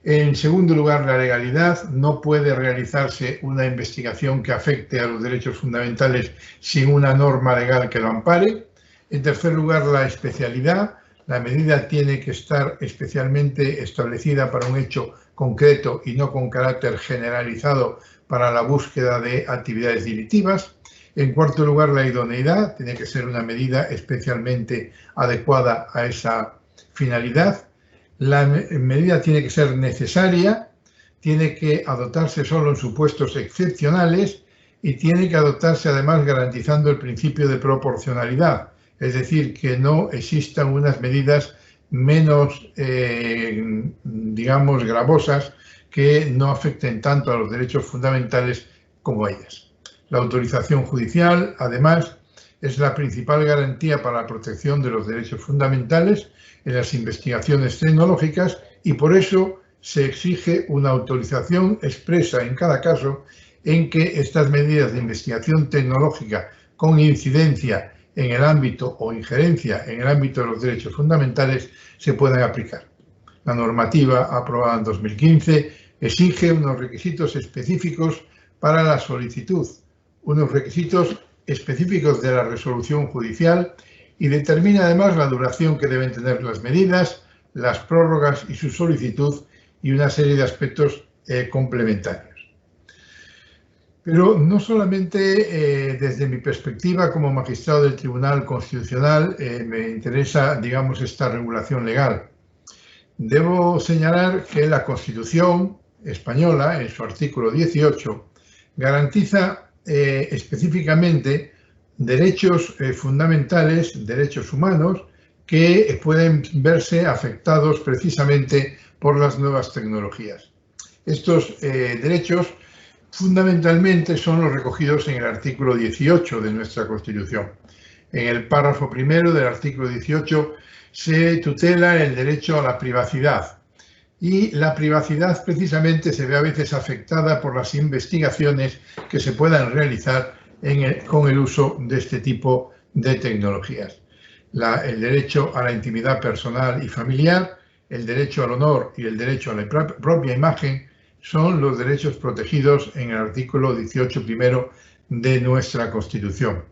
En segundo lugar, la legalidad. No puede realizarse una investigación que afecte a los derechos fundamentales sin una norma legal que lo ampare. En tercer lugar, la especialidad. La medida tiene que estar especialmente establecida para un hecho concreto y no con carácter generalizado para la búsqueda de actividades delictivas. En cuarto lugar, la idoneidad. Tiene que ser una medida especialmente adecuada a esa finalidad. La medida tiene que ser necesaria, tiene que adoptarse solo en supuestos excepcionales y tiene que adoptarse además garantizando el principio de proporcionalidad, es decir, que no existan unas medidas menos, digamos, gravosas que no afecten tanto a los derechos fundamentales como ellas. La autorización judicial, además, es la principal garantía para la protección de los derechos fundamentales en las investigaciones tecnológicas y por eso se exige una autorización expresa en cada caso en que estas medidas de investigación tecnológica con incidencia en el ámbito o injerencia en el ámbito de los derechos fundamentales se puedan aplicar. La normativa aprobada en 2015 exige unos requisitos específicos para la solicitud, unos requisitos específicos de la resolución judicial y determina además la duración que deben tener las medidas, las prórrogas y su solicitud y una serie de aspectos complementarios. Pero no solamente desde mi perspectiva como magistrado del Tribunal Constitucional me interesa, digamos, esta regulación legal. Debo señalar que la Constitución española, en su artículo 18, garantiza específicamente derechos fundamentales, derechos humanos, que pueden verse afectados precisamente por las nuevas tecnologías. Estos derechos fundamentalmente son los recogidos en el artículo 18 de nuestra Constitución. En el párrafo primero del artículo 18 se tutela el derecho a la privacidad, y la privacidad precisamente se ve a veces afectada por las investigaciones que se puedan realizar con el uso de este tipo de tecnologías. El derecho a la intimidad personal y familiar, el derecho al honor y el derecho a la propia imagen son los derechos protegidos en el artículo 18 primero de nuestra Constitución.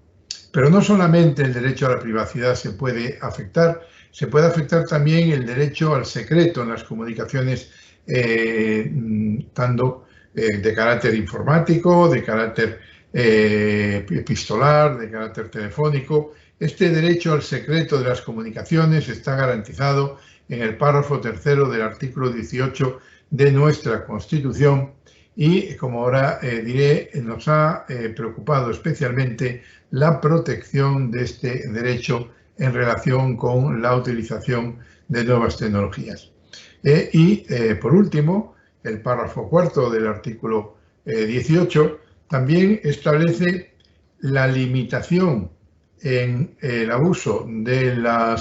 Pero no solamente el derecho a la privacidad se puede afectar también el derecho al secreto en las comunicaciones, tanto de carácter informático, de carácter epistolar, de carácter telefónico. Este derecho al secreto de las comunicaciones está garantizado en el párrafo tercero del artículo 18 de nuestra Constitución y, como ahora diré, nos ha preocupado especialmente la protección de este derecho en relación con la utilización de nuevas tecnologías. Por último, el párrafo cuarto del artículo 18 también establece la limitación en el abuso de la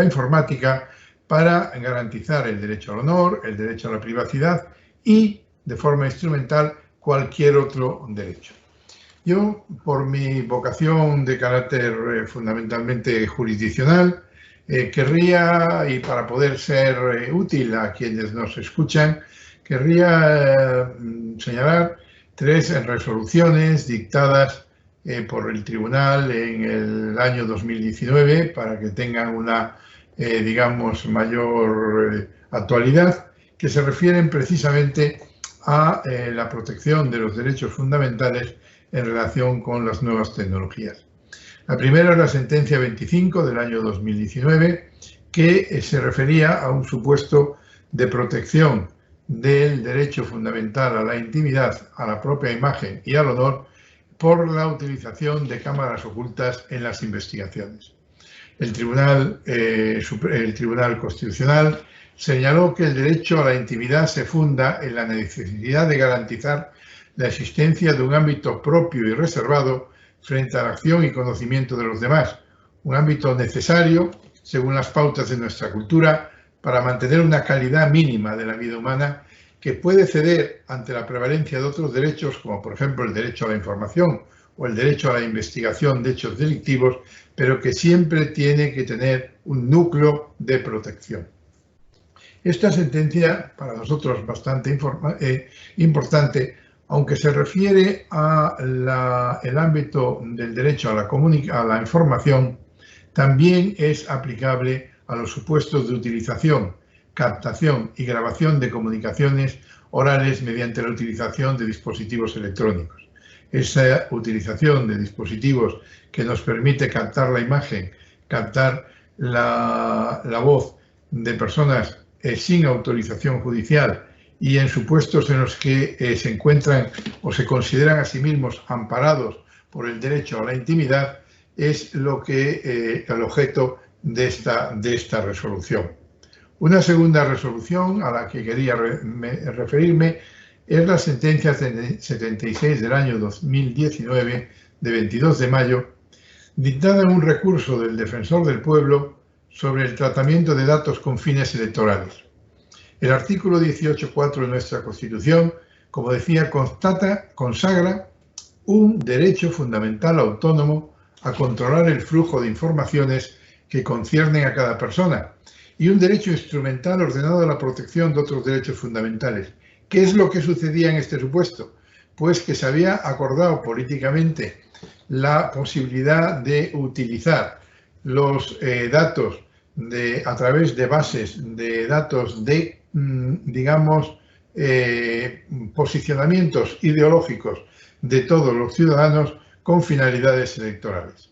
informática para garantizar el derecho al honor, el derecho a la privacidad y, de forma instrumental, cualquier otro derecho. Yo, por mi vocación de carácter fundamentalmente jurisdiccional, querría, y para poder ser útil a quienes nos escuchan, querría señalar 3 resoluciones dictadas por el Tribunal en el año 2019 para que tengan una, digamos, mayor actualidad, que se refieren precisamente a la protección de los derechos fundamentales en relación con las nuevas tecnologías. La primera es la sentencia 25 del año 2019, que se refería a un supuesto de protección del derecho fundamental a la intimidad, a la propia imagen y al honor por la utilización de cámaras ocultas en las investigaciones. El Tribunal Constitucional señaló que el derecho a la intimidad se funda en la necesidad de garantizar la existencia de un ámbito propio y reservado frente a la acción y conocimiento de los demás, un ámbito necesario, según las pautas de nuestra cultura, para mantener una calidad mínima de la vida humana que puede ceder ante la prevalencia de otros derechos, como por ejemplo el derecho a la información o el derecho a la investigación de hechos delictivos, pero que siempre tiene que tener un núcleo de protección. Esta sentencia, para nosotros bastante importante, aunque se refiere al ámbito del derecho a la información, también es aplicable a los supuestos de utilización, captación y grabación de comunicaciones orales mediante la utilización de dispositivos electrónicos. Esa utilización de dispositivos que nos permite captar la imagen, captar la voz de personas sin autorización judicial y en supuestos en los que se encuentran o se consideran a sí mismos amparados por el derecho a la intimidad, es el objeto de esta resolución. Una segunda resolución a la que quería referirme es la sentencia 76 del año 2019, de 22 de mayo, dictada en un recurso del Defensor del Pueblo sobre el tratamiento de datos con fines electorales. El artículo 18.4 de nuestra Constitución, como decía, consagra un derecho fundamental autónomo a controlar el flujo de informaciones que conciernen a cada persona y un derecho instrumental ordenado a la protección de otros derechos fundamentales. ¿Qué es lo que sucedía en este supuesto? Pues que se había acordado políticamente la posibilidad de utilizar los datos a través de bases de datos de, digamos, posicionamientos ideológicos de todos los ciudadanos con finalidades electorales.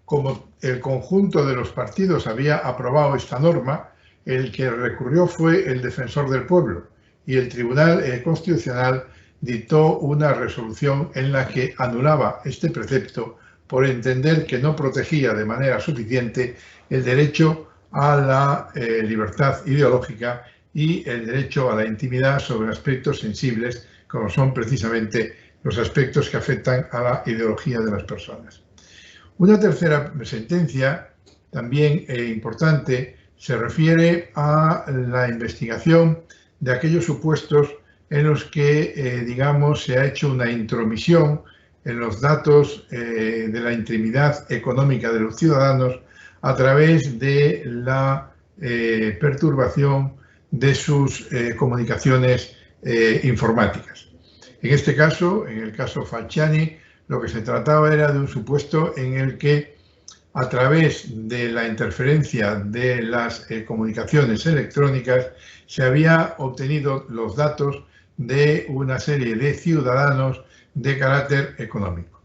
Como el conjunto de los partidos había aprobado esta norma, el que recurrió fue el Defensor del Pueblo y el Tribunal Constitucional dictó una resolución en la que anulaba este precepto por entender que no protegía de manera suficiente el derecho a la libertad ideológica y el derecho a la intimidad sobre aspectos sensibles, como son precisamente los aspectos que afectan a la ideología de las personas. Una tercera sentencia, también importante, se refiere a la investigación de aquellos supuestos en los que, digamos, se ha hecho una intromisión en los datos de la intimidad económica de los ciudadanos a través de la perturbación de sus comunicaciones informáticas. En este caso, en el caso Falciani, lo que se trataba era de un supuesto en el que, a través de la interferencia de las comunicaciones electrónicas, se había obtenido los datos de una serie de ciudadanos de carácter económico.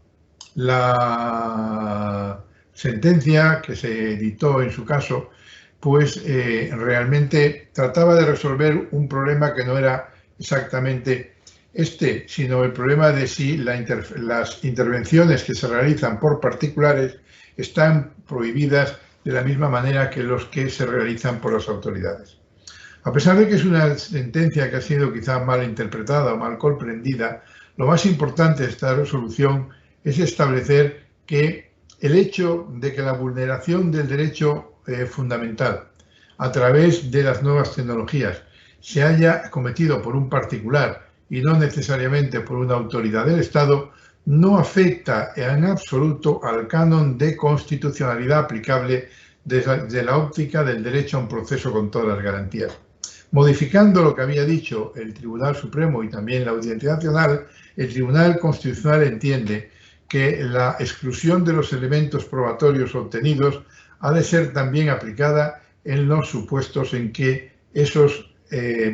La sentencia que se dictó en su caso, pues realmente trataba de resolver un problema que no era exactamente sino el problema de si las intervenciones que se realizan por particulares están prohibidas de la misma manera que los que se realizan por las autoridades. A pesar de que es una sentencia que ha sido quizá mal interpretada o mal comprendida, lo más importante de esta resolución es establecer que el hecho de que la vulneración del derecho fundamental a través de las nuevas tecnologías se haya cometido por un particular y no necesariamente por una autoridad del Estado, no afecta en absoluto al canon de constitucionalidad aplicable desde la óptica del derecho a un proceso con todas las garantías. Modificando lo que había dicho el Tribunal Supremo y también la Audiencia Nacional, el Tribunal Constitucional entiende que la exclusión de los elementos probatorios obtenidos ha de ser también aplicada en los supuestos en que esos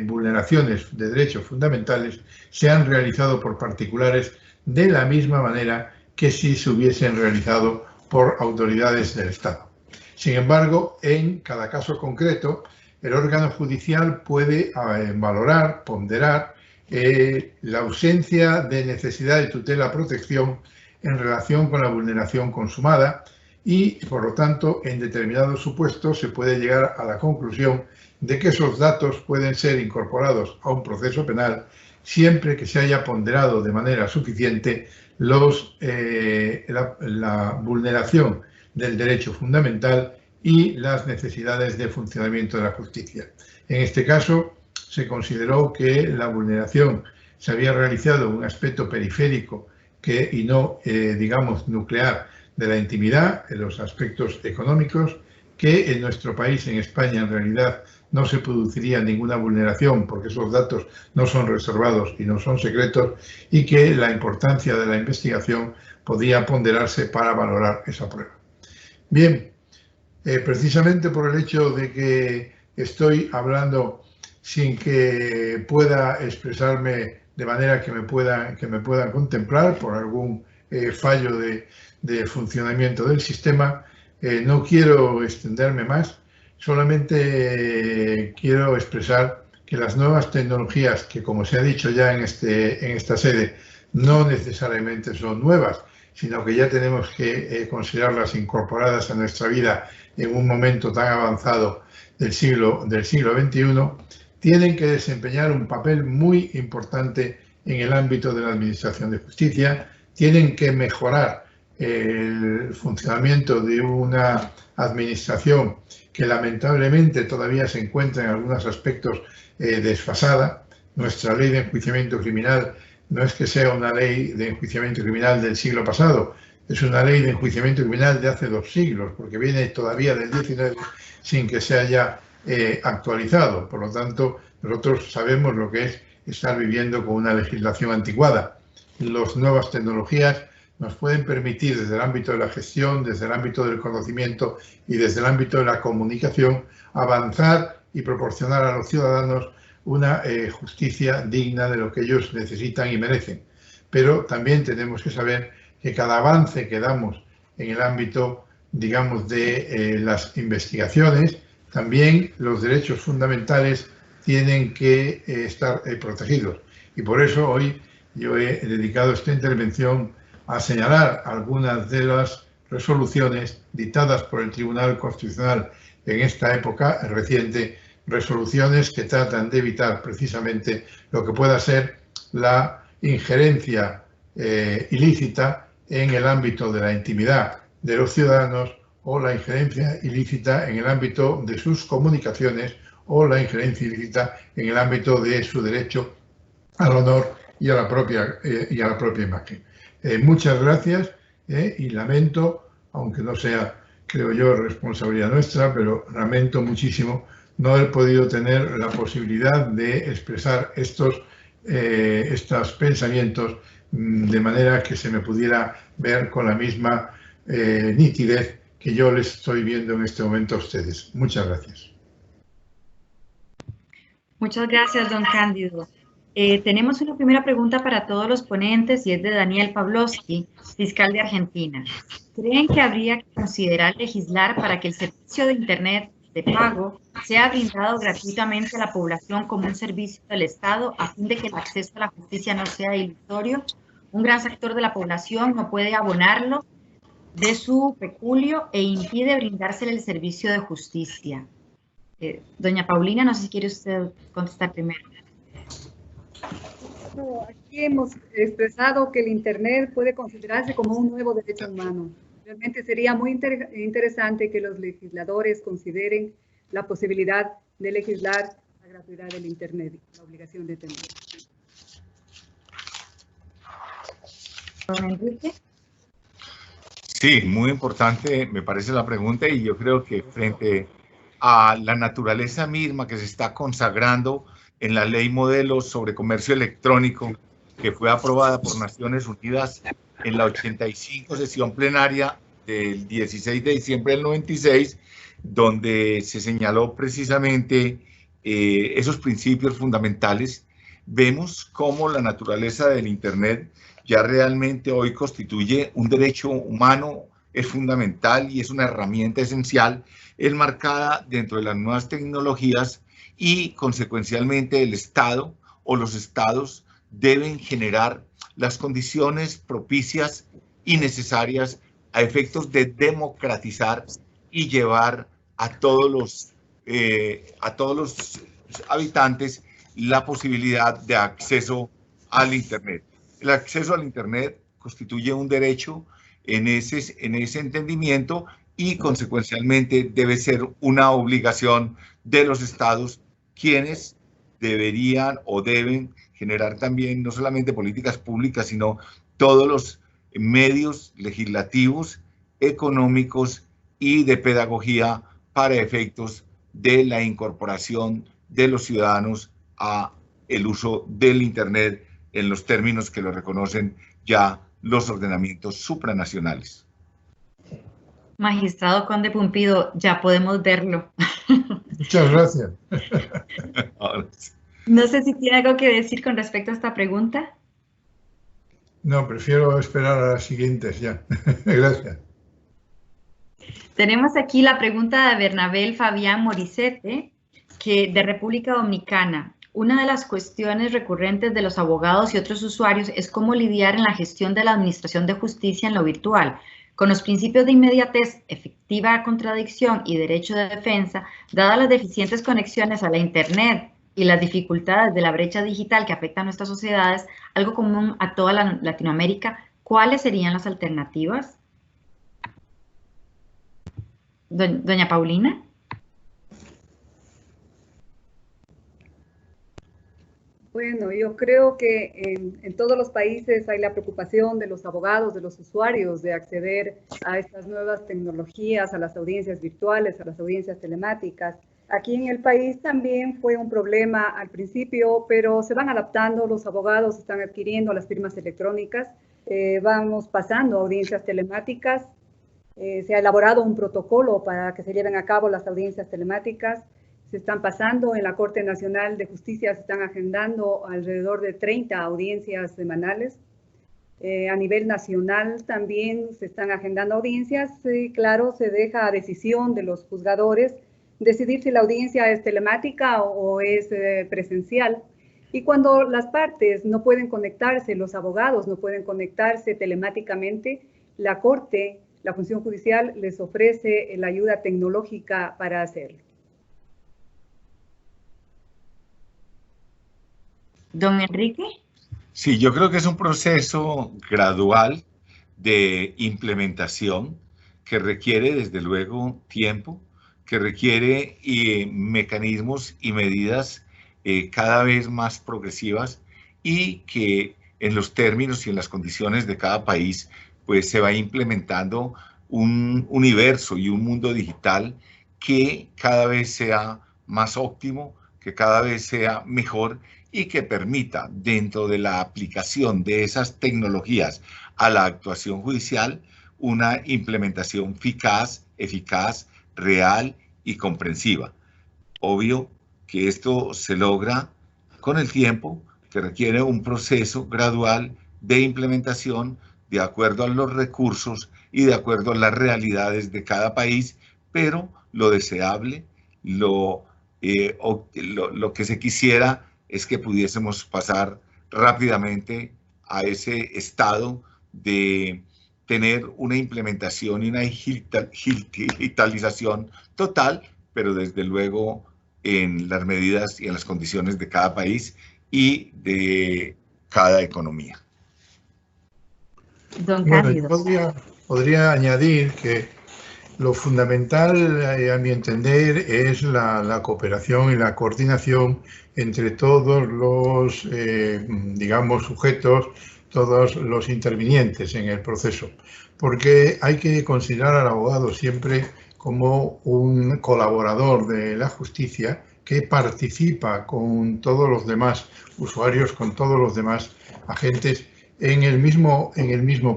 vulneraciones de derechos fundamentales se han realizado por particulares de la misma manera que si se hubiesen realizado por autoridades del Estado. Sin embargo, en cada caso concreto, el órgano judicial puede valorar, ponderar la ausencia de necesidad de tutela o protección en relación con la vulneración consumada y, por lo tanto, en determinados supuestos se puede llegar a la conclusión de que esos datos pueden ser incorporados a un proceso penal siempre que se haya ponderado de manera suficiente la vulneración del derecho fundamental y las necesidades de funcionamiento de la justicia. En este caso, se consideró que la vulneración se había realizado en un aspecto periférico y no, digamos, nuclear de la intimidad, en los aspectos económicos, que en nuestro país, en España, en realidad no se produciría ninguna vulneración porque esos datos no son reservados y no son secretos y que la importancia de la investigación podía ponderarse para valorar esa prueba. Bien, precisamente por el hecho de que estoy hablando sin que pueda expresarme de manera que me puedan contemplar por algún fallo de funcionamiento del sistema, no quiero extenderme más. Solamente quiero expresar que las nuevas tecnologías, que como se ha dicho ya en esta sede, no necesariamente son nuevas, sino que ya tenemos que considerarlas incorporadas a nuestra vida en un momento tan avanzado del siglo XXI, tienen que desempeñar un papel muy importante en el ámbito de la Administración de Justicia, tienen que mejorar el funcionamiento de una administración que lamentablemente todavía se encuentra en algunos aspectos desfasada. Nuestra ley de enjuiciamiento criminal no es que sea una ley de enjuiciamiento criminal del siglo pasado, es una ley de enjuiciamiento criminal de hace 2 siglos, porque viene todavía del 19 sin que se haya actualizado. Por lo tanto, nosotros sabemos lo que es estar viviendo con una legislación anticuada. Las nuevas tecnologías nos pueden permitir desde el ámbito de la gestión, desde el ámbito del conocimiento y desde el ámbito de la comunicación avanzar y proporcionar a los ciudadanos una justicia digna de lo que ellos necesitan y merecen. Pero también tenemos que saber que cada avance que damos en el ámbito, digamos, de las investigaciones, también los derechos fundamentales tienen que estar protegidos. Y por eso hoy yo he dedicado esta intervención a señalar algunas de las resoluciones dictadas por el Tribunal Constitucional en esta época reciente resoluciones que tratan de evitar precisamente lo que pueda ser la injerencia ilícita en el ámbito de la intimidad de los ciudadanos o la injerencia ilícita en el ámbito de sus comunicaciones o la injerencia ilícita en el ámbito de su derecho al honor y a la propia imagen. Muchas gracias y lamento, aunque no sea, creo yo, responsabilidad nuestra, pero lamento muchísimo no haber podido tener la posibilidad de expresar estos pensamientos de manera que se me pudiera ver con la misma nitidez que yo les estoy viendo en este momento a ustedes. Muchas gracias. Muchas gracias, don Cándido. Tenemos una primera pregunta para todos los ponentes y es de Daniel Pavlovsky, fiscal de Argentina. ¿Creen que habría que considerar legislar para que el servicio de Internet de pago sea brindado gratuitamente a la población como un servicio del Estado a fin de que el acceso a la justicia no sea ilusorio? Un gran sector de la población no puede abonarlo de su peculio e impide brindársele el servicio de justicia. Doña Paulina, no sé si quiere usted contestar primero. No, aquí hemos expresado que el Internet puede considerarse como un nuevo derecho humano. Realmente sería muy interesante que los legisladores consideren la posibilidad de legislar la gratuidad del Internet, la obligación de tener. Don Enrique. Sí, muy importante me parece la pregunta y yo creo que frente a la naturaleza misma que se está consagrando en la ley modelo sobre comercio electrónico que fue aprobada por Naciones Unidas en la 85 sesión plenaria del 16 de diciembre del 96, donde se señaló precisamente esos principios fundamentales, vemos cómo la naturaleza del Internet ya realmente hoy constituye un derecho humano, es fundamental y es una herramienta esencial, es marcada dentro de las nuevas tecnologías y consecuencialmente el Estado o los estados deben generar las condiciones propicias y necesarias a efectos de democratizar y llevar a todos los habitantes la posibilidad de acceso al Internet. El acceso al Internet constituye un derecho en ese entendimiento y consecuencialmente debe ser una obligación de los estados, quienes deberían o deben generar también no solamente políticas públicas, sino todos los medios legislativos, económicos y de pedagogía para efectos de la incorporación de los ciudadanos a el uso del Internet en los términos que lo reconocen ya los ordenamientos supranacionales. Magistrado Conde Pumpido, ya podemos verlo. Muchas gracias. No sé si tiene algo que decir con respecto a esta pregunta. No, prefiero esperar a las siguientes ya. Gracias. Tenemos aquí la pregunta de Bernabel Fabián Morissette, de República Dominicana. Una de las cuestiones recurrentes de los abogados y otros usuarios es cómo lidiar en la gestión de la administración de justicia en lo virtual. Con los principios de inmediatez, efectiva contradicción y derecho de defensa, dadas las deficientes conexiones a la Internet y las dificultades de la brecha digital que afecta a nuestras sociedades, algo común a toda Latinoamérica, ¿cuáles serían las alternativas? Doña Paulina. Bueno, yo creo que en todos los países hay la preocupación de los abogados, de los usuarios, de acceder a estas nuevas tecnologías, a las audiencias virtuales, a las audiencias telemáticas. Aquí en el país también fue un problema al principio, pero se van adaptando, los abogados están adquiriendo las firmas electrónicas, vamos pasando a audiencias telemáticas, se ha elaborado un protocolo para que se lleven a cabo las audiencias telemáticas, se están pasando en la Corte Nacional de Justicia, se están agendando alrededor de 30 audiencias semanales. A nivel nacional también se están agendando audiencias y claro, se deja a decisión de los juzgadores decidir si la audiencia es telemática o es presencial. Y cuando las partes no pueden conectarse, los abogados no pueden conectarse telemáticamente, la Corte la función judicial les ofrece la ayuda tecnológica para hacerlo. Don Enrique. Sí, yo creo que es un proceso gradual de implementación que requiere, desde luego, tiempo, que requiere mecanismos y medidas cada vez más progresivas y que en los términos y en las condiciones de cada país, pues se va implementando un universo y un mundo digital que cada vez sea más óptimo, que cada vez sea mejor y que permita, dentro de la aplicación de esas tecnologías a la actuación judicial, una implementación eficaz, real y comprensiva. Obvio que esto se logra con el tiempo, que requiere un proceso gradual de implementación de acuerdo a los recursos y de acuerdo a las realidades de cada país, pero lo deseable, lo que se quisiera es que pudiésemos pasar rápidamente a ese estado de tener una implementación y una digitalización total, pero desde luego en las medidas y en las condiciones de cada país y de cada economía. Don Cándido. Podría añadir que lo fundamental, a mi entender, es la cooperación y la coordinación entre todos los, digamos, sujetos, todos los intervinientes en el proceso, porque hay que considerar al abogado siempre como un colaborador de la justicia que participa con todos los demás usuarios, con todos los demás agentes en el mismo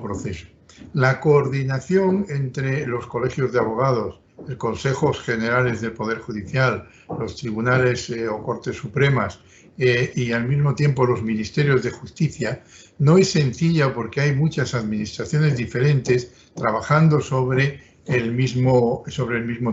proceso. La coordinación entre los colegios de abogados, los consejos generales del Poder Judicial, los tribunales o cortes supremas y al mismo tiempo los ministerios de justicia no es sencilla porque hay muchas administraciones diferentes trabajando sobre el mismo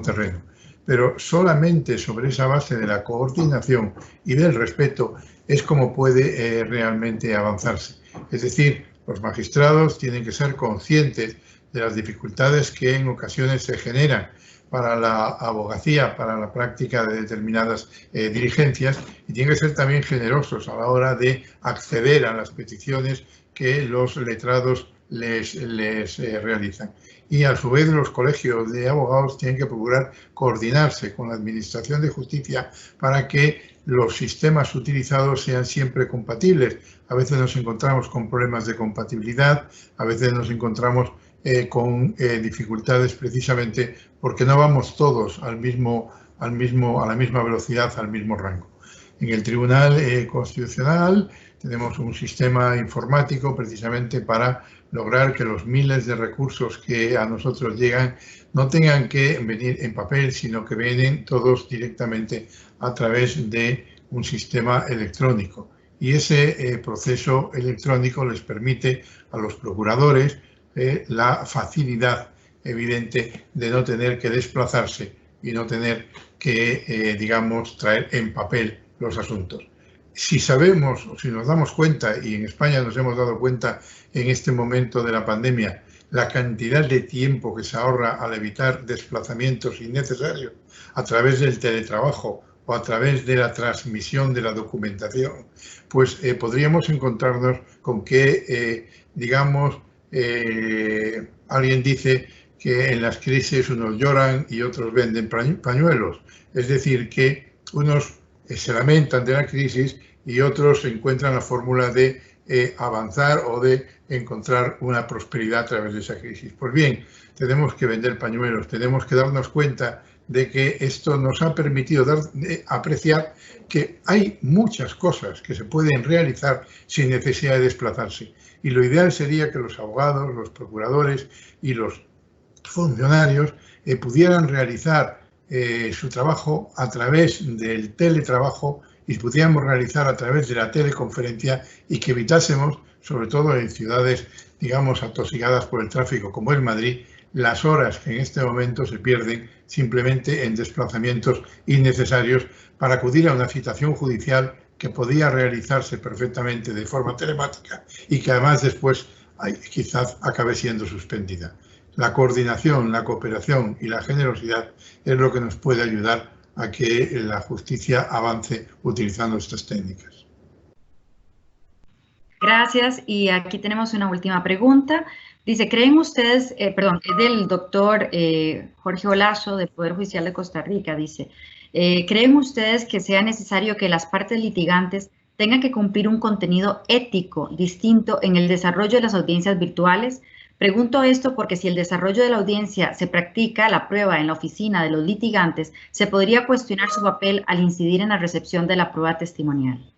terreno. Pero solamente sobre esa base de la coordinación y del respeto es como puede realmente avanzarse. Es decir, los magistrados tienen que ser conscientes de las dificultades que en ocasiones se generan para la abogacía, para la práctica de determinadas diligencias, y tienen que ser también generosos a la hora de acceder a las peticiones que los letrados les realizan. Y a su vez los colegios de abogados tienen que procurar coordinarse con la Administración de Justicia para que los sistemas utilizados sean siempre compatibles. A veces nos encontramos con problemas de compatibilidad, a veces nos encontramos con dificultades precisamente porque no vamos todos a la misma velocidad, al mismo rango. En el Tribunal Constitucional tenemos un sistema informático precisamente para lograr que los miles de recursos que a nosotros llegan no tengan que venir en papel, sino que vienen todos directamente a través de un sistema electrónico. Y ese proceso electrónico les permite a los procuradores la facilidad evidente de no tener que desplazarse y no tener que, digamos, traer en papel los asuntos. Si sabemos o si nos damos cuenta, y en España nos hemos dado cuenta en este momento de la pandemia, la cantidad de tiempo que se ahorra al evitar desplazamientos innecesarios a través del teletrabajo o a través de la transmisión de la documentación, pues podríamos encontrarnos con que, digamos, alguien dice que en las crisis unos lloran y otros venden pañuelos. Es decir, que unos se lamentan de la crisis y otros encuentran la fórmula de avanzar o de encontrar una prosperidad a través de esa crisis. Pues bien, tenemos que vender pañuelos, tenemos que darnos cuenta de que esto nos ha permitido apreciar que hay muchas cosas que se pueden realizar sin necesidad de desplazarse. Y lo ideal sería que los abogados, los procuradores y los funcionarios pudieran realizar su trabajo a través del teletrabajo y pudiéramos realizar a través de la teleconferencia y que evitásemos, sobre todo en ciudades, digamos, atosigadas por el tráfico como es Madrid, las horas que en este momento se pierden simplemente en desplazamientos innecesarios para acudir a una citación judicial que podía realizarse perfectamente de forma telemática y que además después quizás acabe siendo suspendida. la coordinación, la cooperación y la generosidad es lo que nos puede ayudar a que la justicia avance utilizando estas técnicas. Gracias. Y aquí tenemos una última pregunta. Dice, ¿creen ustedes, es del doctor Jorge Olazo, del Poder Judicial de Costa Rica, dice, ¿creen ustedes que sea necesario que las partes litigantes tengan que cumplir un contenido ético distinto en el desarrollo de las audiencias virtuales? Pregunto esto porque si el desarrollo de la audiencia se practica la prueba en la oficina de los litigantes, se podría cuestionar su papel al incidir en la recepción de la prueba testimonial.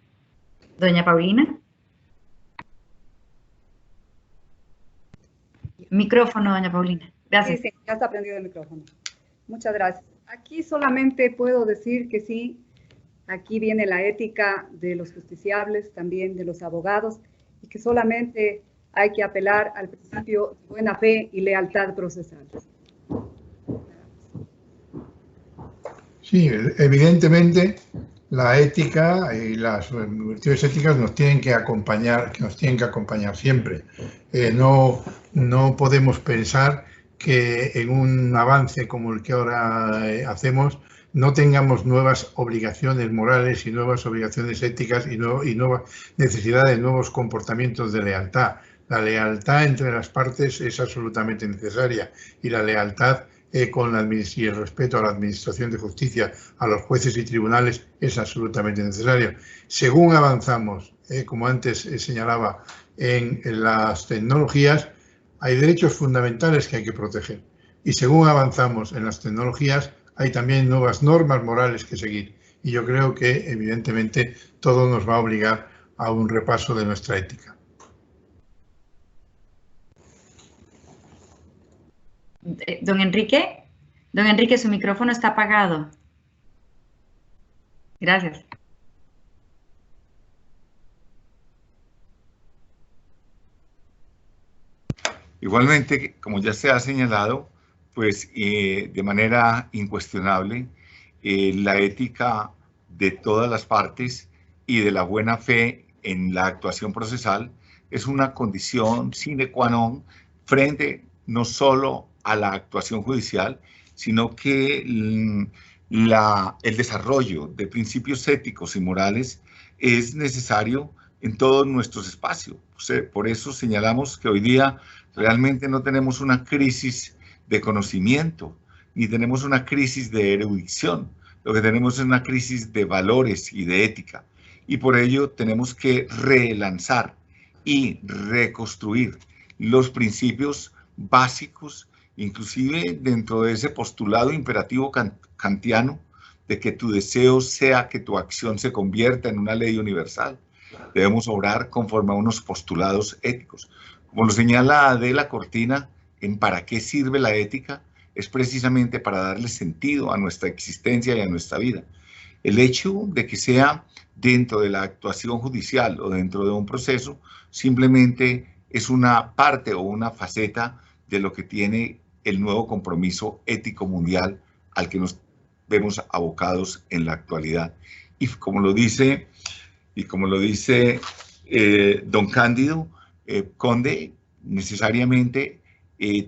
Doña Paulina. Micrófono, doña Paulina. Gracias. Sí, ya está prendido el micrófono. Muchas gracias. Aquí solamente puedo decir que sí, aquí viene la ética de los justiciables, también de los abogados, y que solamente hay que apelar al principio de buena fe y lealtad procesal. Sí, evidentemente la ética y las virtudes éticas nos tienen que acompañar, siempre. No podemos pensar que en un avance como el que ahora hacemos no tengamos nuevas obligaciones morales y nuevas obligaciones éticas y nueva necesidad de nuevos comportamientos de lealtad. La lealtad entre las partes es absolutamente necesaria y la lealtad y el respeto a la administración de justicia, a los jueces y tribunales es absolutamente necesario. Según avanzamos, como antes señalaba, en las tecnologías, hay derechos fundamentales que hay que proteger. Y según avanzamos en las tecnologías, hay también nuevas normas morales que seguir. Y yo creo que, evidentemente, todo nos va a obligar a un repaso de nuestra ética. Don Enrique, su micrófono está apagado. Gracias. Igualmente, como ya se ha señalado, pues de manera incuestionable, la ética de todas las partes y de la buena fe en la actuación procesal es una condición sine qua non frente no solo a la actuación judicial, sino que el desarrollo de principios éticos y morales es necesario en todos nuestros espacios. Por eso señalamos que hoy día realmente no tenemos una crisis de conocimiento, ni tenemos una crisis de erudición. Lo que tenemos es una crisis de valores y de ética. Y por ello tenemos que relanzar y reconstruir los principios básicos, inclusive dentro de ese postulado imperativo kantiano de que tu deseo sea que tu acción se convierta en una ley universal. Debemos obrar conforme a unos postulados éticos. Como lo señala Adela Cortina, en ¿para qué sirve la ética? Es precisamente para darle sentido a nuestra existencia y a nuestra vida. El hecho de que sea dentro de la actuación judicial o dentro de un proceso, simplemente es una parte o una faceta de lo que tiene el nuevo compromiso ético mundial al que nos vemos abocados en la actualidad. Y como lo dice don Cándido Conde, necesariamente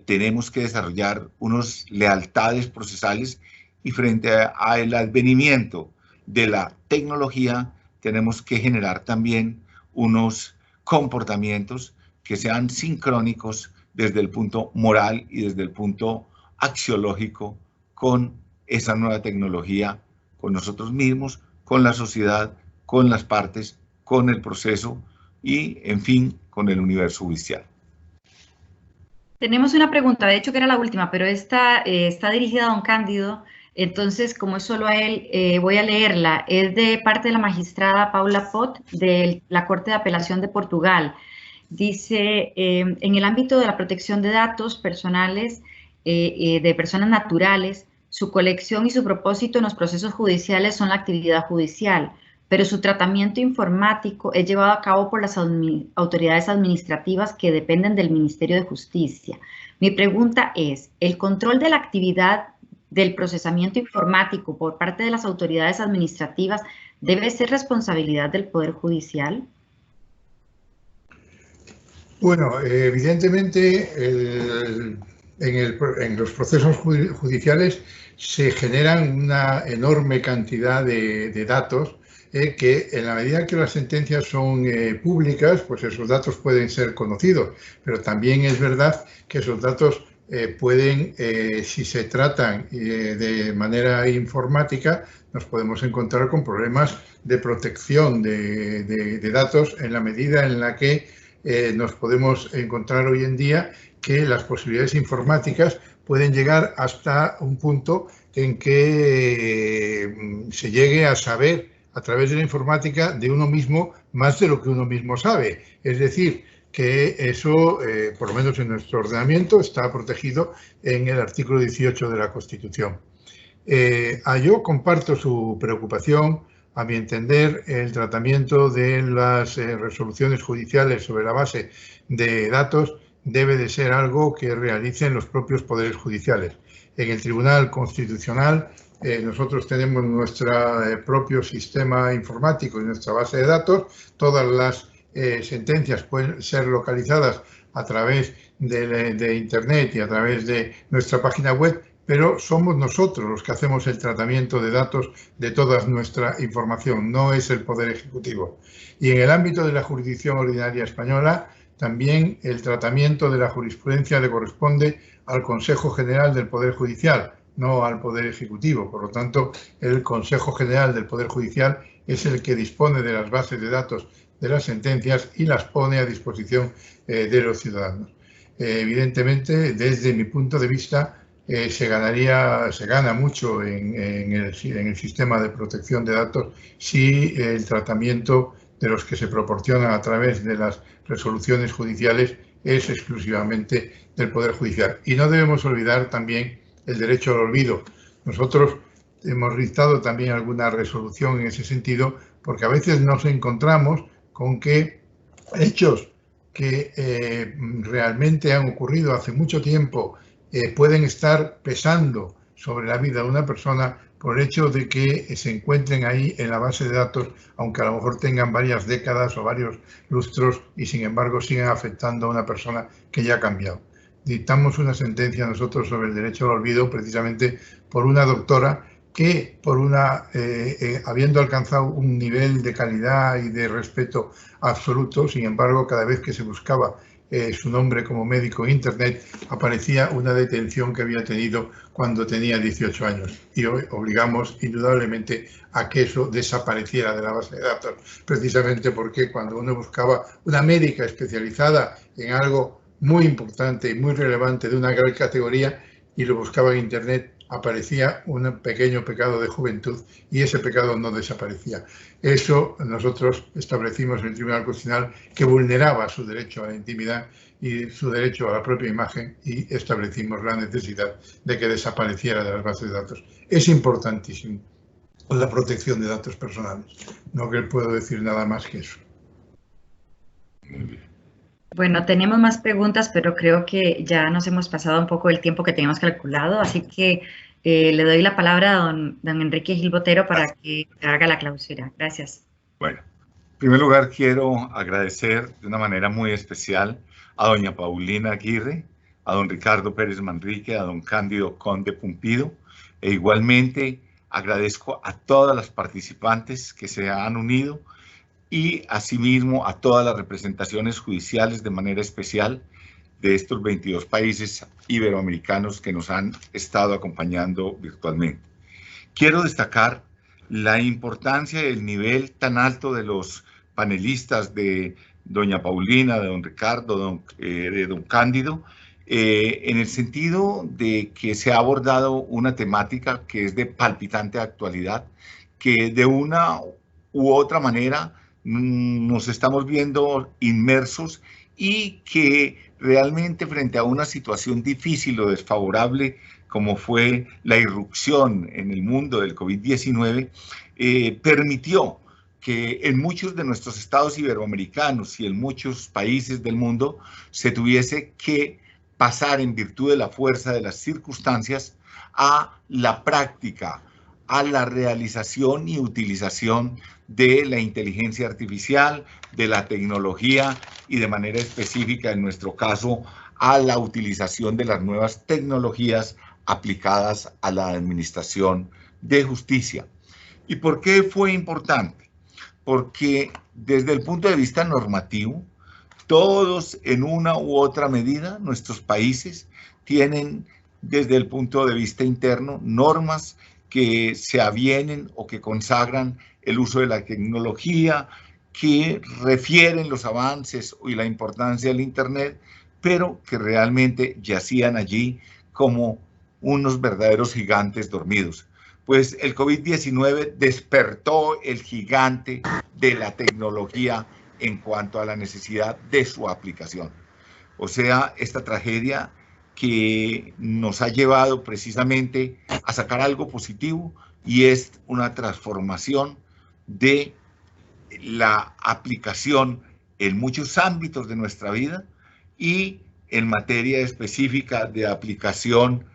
tenemos que desarrollar unas lealtades procesales y frente al advenimiento de la tecnología tenemos que generar también unos comportamientos que sean sincrónicos desde el punto moral y desde el punto axiológico con esa nueva tecnología, con nosotros mismos, con la sociedad, con las partes, con el proceso y, en fin, con el universo judicial. Tenemos una pregunta, de hecho que era la última, pero esta está dirigida a don Cándido, entonces como es solo a él, voy a leerla. Es de parte de la magistrada Paula Pot de la Corte de Apelación de Portugal. Dice, en el ámbito de la protección de datos personales de personas naturales, su colección y su propósito en los procesos judiciales son la actividad judicial, pero su tratamiento informático es llevado a cabo por las autoridades administrativas que dependen del Ministerio de Justicia. Mi pregunta es, ¿el control de la actividad del procesamiento informático por parte de las autoridades administrativas debe ser responsabilidad del Poder Judicial? Bueno, evidentemente en los procesos judiciales se generan una enorme cantidad de datos que en la medida que las sentencias son públicas, pues esos datos pueden ser conocidos, pero también es verdad que esos datos pueden, si se tratan de manera informática, nos podemos encontrar con problemas de protección de datos en la medida en la que nos podemos encontrar hoy en día que las posibilidades informáticas pueden llegar hasta un punto en que se llegue a saber a través de la informática de uno mismo más de lo que uno mismo sabe. Es decir, que eso, por lo menos en nuestro ordenamiento, está protegido en el artículo 18 de la Constitución. Yo comparto su preocupación. A mi entender, el tratamiento de las resoluciones judiciales sobre la base de datos debe de ser algo que realicen los propios poderes judiciales. En el Tribunal Constitucional nosotros tenemos nuestro propio sistema informático y nuestra base de datos. Todas las sentencias pueden ser localizadas a través de Internet y a través de nuestra página web, pero somos nosotros los que hacemos el tratamiento de datos de toda nuestra información, no es el Poder Ejecutivo. Y en el ámbito de la jurisdicción ordinaria española, también el tratamiento de la jurisprudencia le corresponde al Consejo General del Poder Judicial, no al Poder Ejecutivo. Por lo tanto, el Consejo General del Poder Judicial es el que dispone de las bases de datos de las sentencias y las pone a disposición de los ciudadanos. Evidentemente, desde mi punto de vista, se gana mucho en el sistema de protección de datos si el tratamiento de los que se proporcionan a través de las resoluciones judiciales es exclusivamente del Poder Judicial. Y no debemos olvidar también el derecho al olvido. Nosotros hemos dictado también alguna resolución en ese sentido, porque a veces nos encontramos con que hechos que realmente han ocurrido hace mucho tiempo pueden estar pesando sobre la vida de una persona por el hecho de que se encuentren ahí en la base de datos, aunque a lo mejor tengan varias décadas o varios lustros y sin embargo sigan afectando a una persona que ya ha cambiado. Dictamos una sentencia nosotros sobre el derecho al olvido precisamente por una doctora que, habiendo alcanzado un nivel de calidad y de respeto absoluto, sin embargo, cada vez que se buscaba su nombre como médico en Internet, aparecía una detención que había tenido cuando tenía 18 años. Y hoy obligamos indudablemente a que eso desapareciera de la base de datos, precisamente porque cuando uno buscaba una médica especializada en algo muy importante y muy relevante de una gran categoría y lo buscaba en Internet, aparecía un pequeño pecado de juventud y ese pecado no desaparecía. Eso nosotros establecimos en el Tribunal Constitucional que vulneraba su derecho a la intimidad y su derecho a la propia imagen y establecimos la necesidad de que desapareciera de las bases de datos. Es importantísimo la protección de datos personales. No que puedo decir nada más que eso. Muy bien. Bueno, tenemos más preguntas, pero creo que ya nos hemos pasado un poco el tiempo que teníamos calculado, así que le doy la palabra a don Enrique Gil Botero para que haga la clausura. Gracias. Bueno, en primer lugar quiero agradecer de una manera muy especial a doña Paulina Aguirre, a don Ricardo Pérez Manrique, a don Cándido Conde Pumpido, e igualmente agradezco a todas las participantes que se han unido y asimismo a todas las representaciones judiciales de manera especial de estos 22 países iberoamericanos que nos han estado acompañando virtualmente. Quiero destacar la importancia y el nivel tan alto de los panelistas de doña Paulina, de don Ricardo, de don Cándido, en el sentido de que se ha abordado una temática que es de palpitante actualidad, que de una u otra manera nos estamos viendo inmersos y que realmente frente a una situación difícil o desfavorable como fue la irrupción en el mundo del COVID-19, permitió que en muchos de nuestros estados iberoamericanos y en muchos países del mundo se tuviese que pasar en virtud de la fuerza de las circunstancias a la práctica, a la realización y utilización de la inteligencia artificial, de la tecnología y de manera específica, en nuestro caso, a la utilización de las nuevas tecnologías aplicadas a la administración de justicia. ¿Y por qué fue importante? Porque desde el punto de vista normativo, todos en una u otra medida, nuestros países tienen desde el punto de vista interno normas que se avienen o que consagran el uso de la tecnología, que refieren los avances y la importancia del Internet, pero que realmente yacían allí como unos verdaderos gigantes dormidos. Pues el COVID-19 despertó el gigante de la tecnología en cuanto a la necesidad de su aplicación. O sea, esta tragedia que nos ha llevado precisamente a sacar algo positivo, y es una transformación de la aplicación en muchos ámbitos de nuestra vida, y en materia específica de aplicación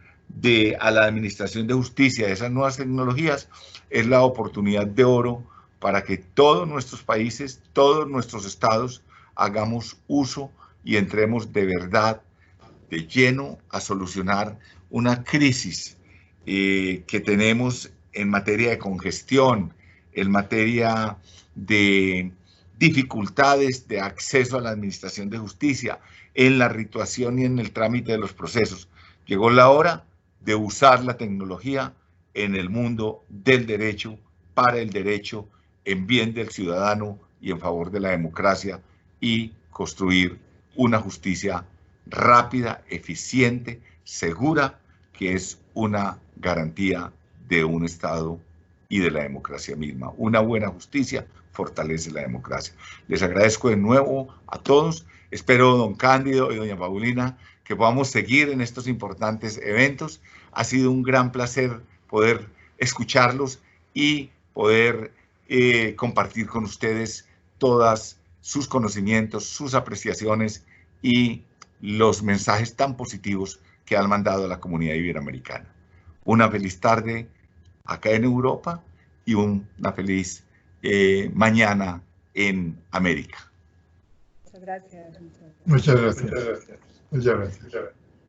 a la administración de justicia de esas nuevas tecnologías, es la oportunidad de oro para que todos nuestros países, todos nuestros estados, hagamos uso y entremos de verdad, de lleno, a solucionar una crisis que tenemos en materia de congestión, en materia de dificultades de acceso a la administración de justicia, en la rituación y en el trámite de los procesos. Llegó la hora de usar la tecnología en el mundo del derecho, para el derecho, en bien del ciudadano y en favor de la democracia, y construir una justicia rápida, eficiente, segura, que es una garantía de un Estado y de la democracia misma. Una buena justicia fortalece la democracia. Les agradezco de nuevo a todos. Espero, don Cándido y doña Paulina, que podamos seguir en estos importantes eventos. Ha sido un gran placer poder escucharlos y poder compartir con ustedes todas sus conocimientos, sus apreciaciones y los mensajes tan positivos que han mandado a la comunidad iberoamericana. Una feliz tarde acá en Europa y una feliz mañana en América. Muchas gracias. Muchas gracias. Muchas gracias.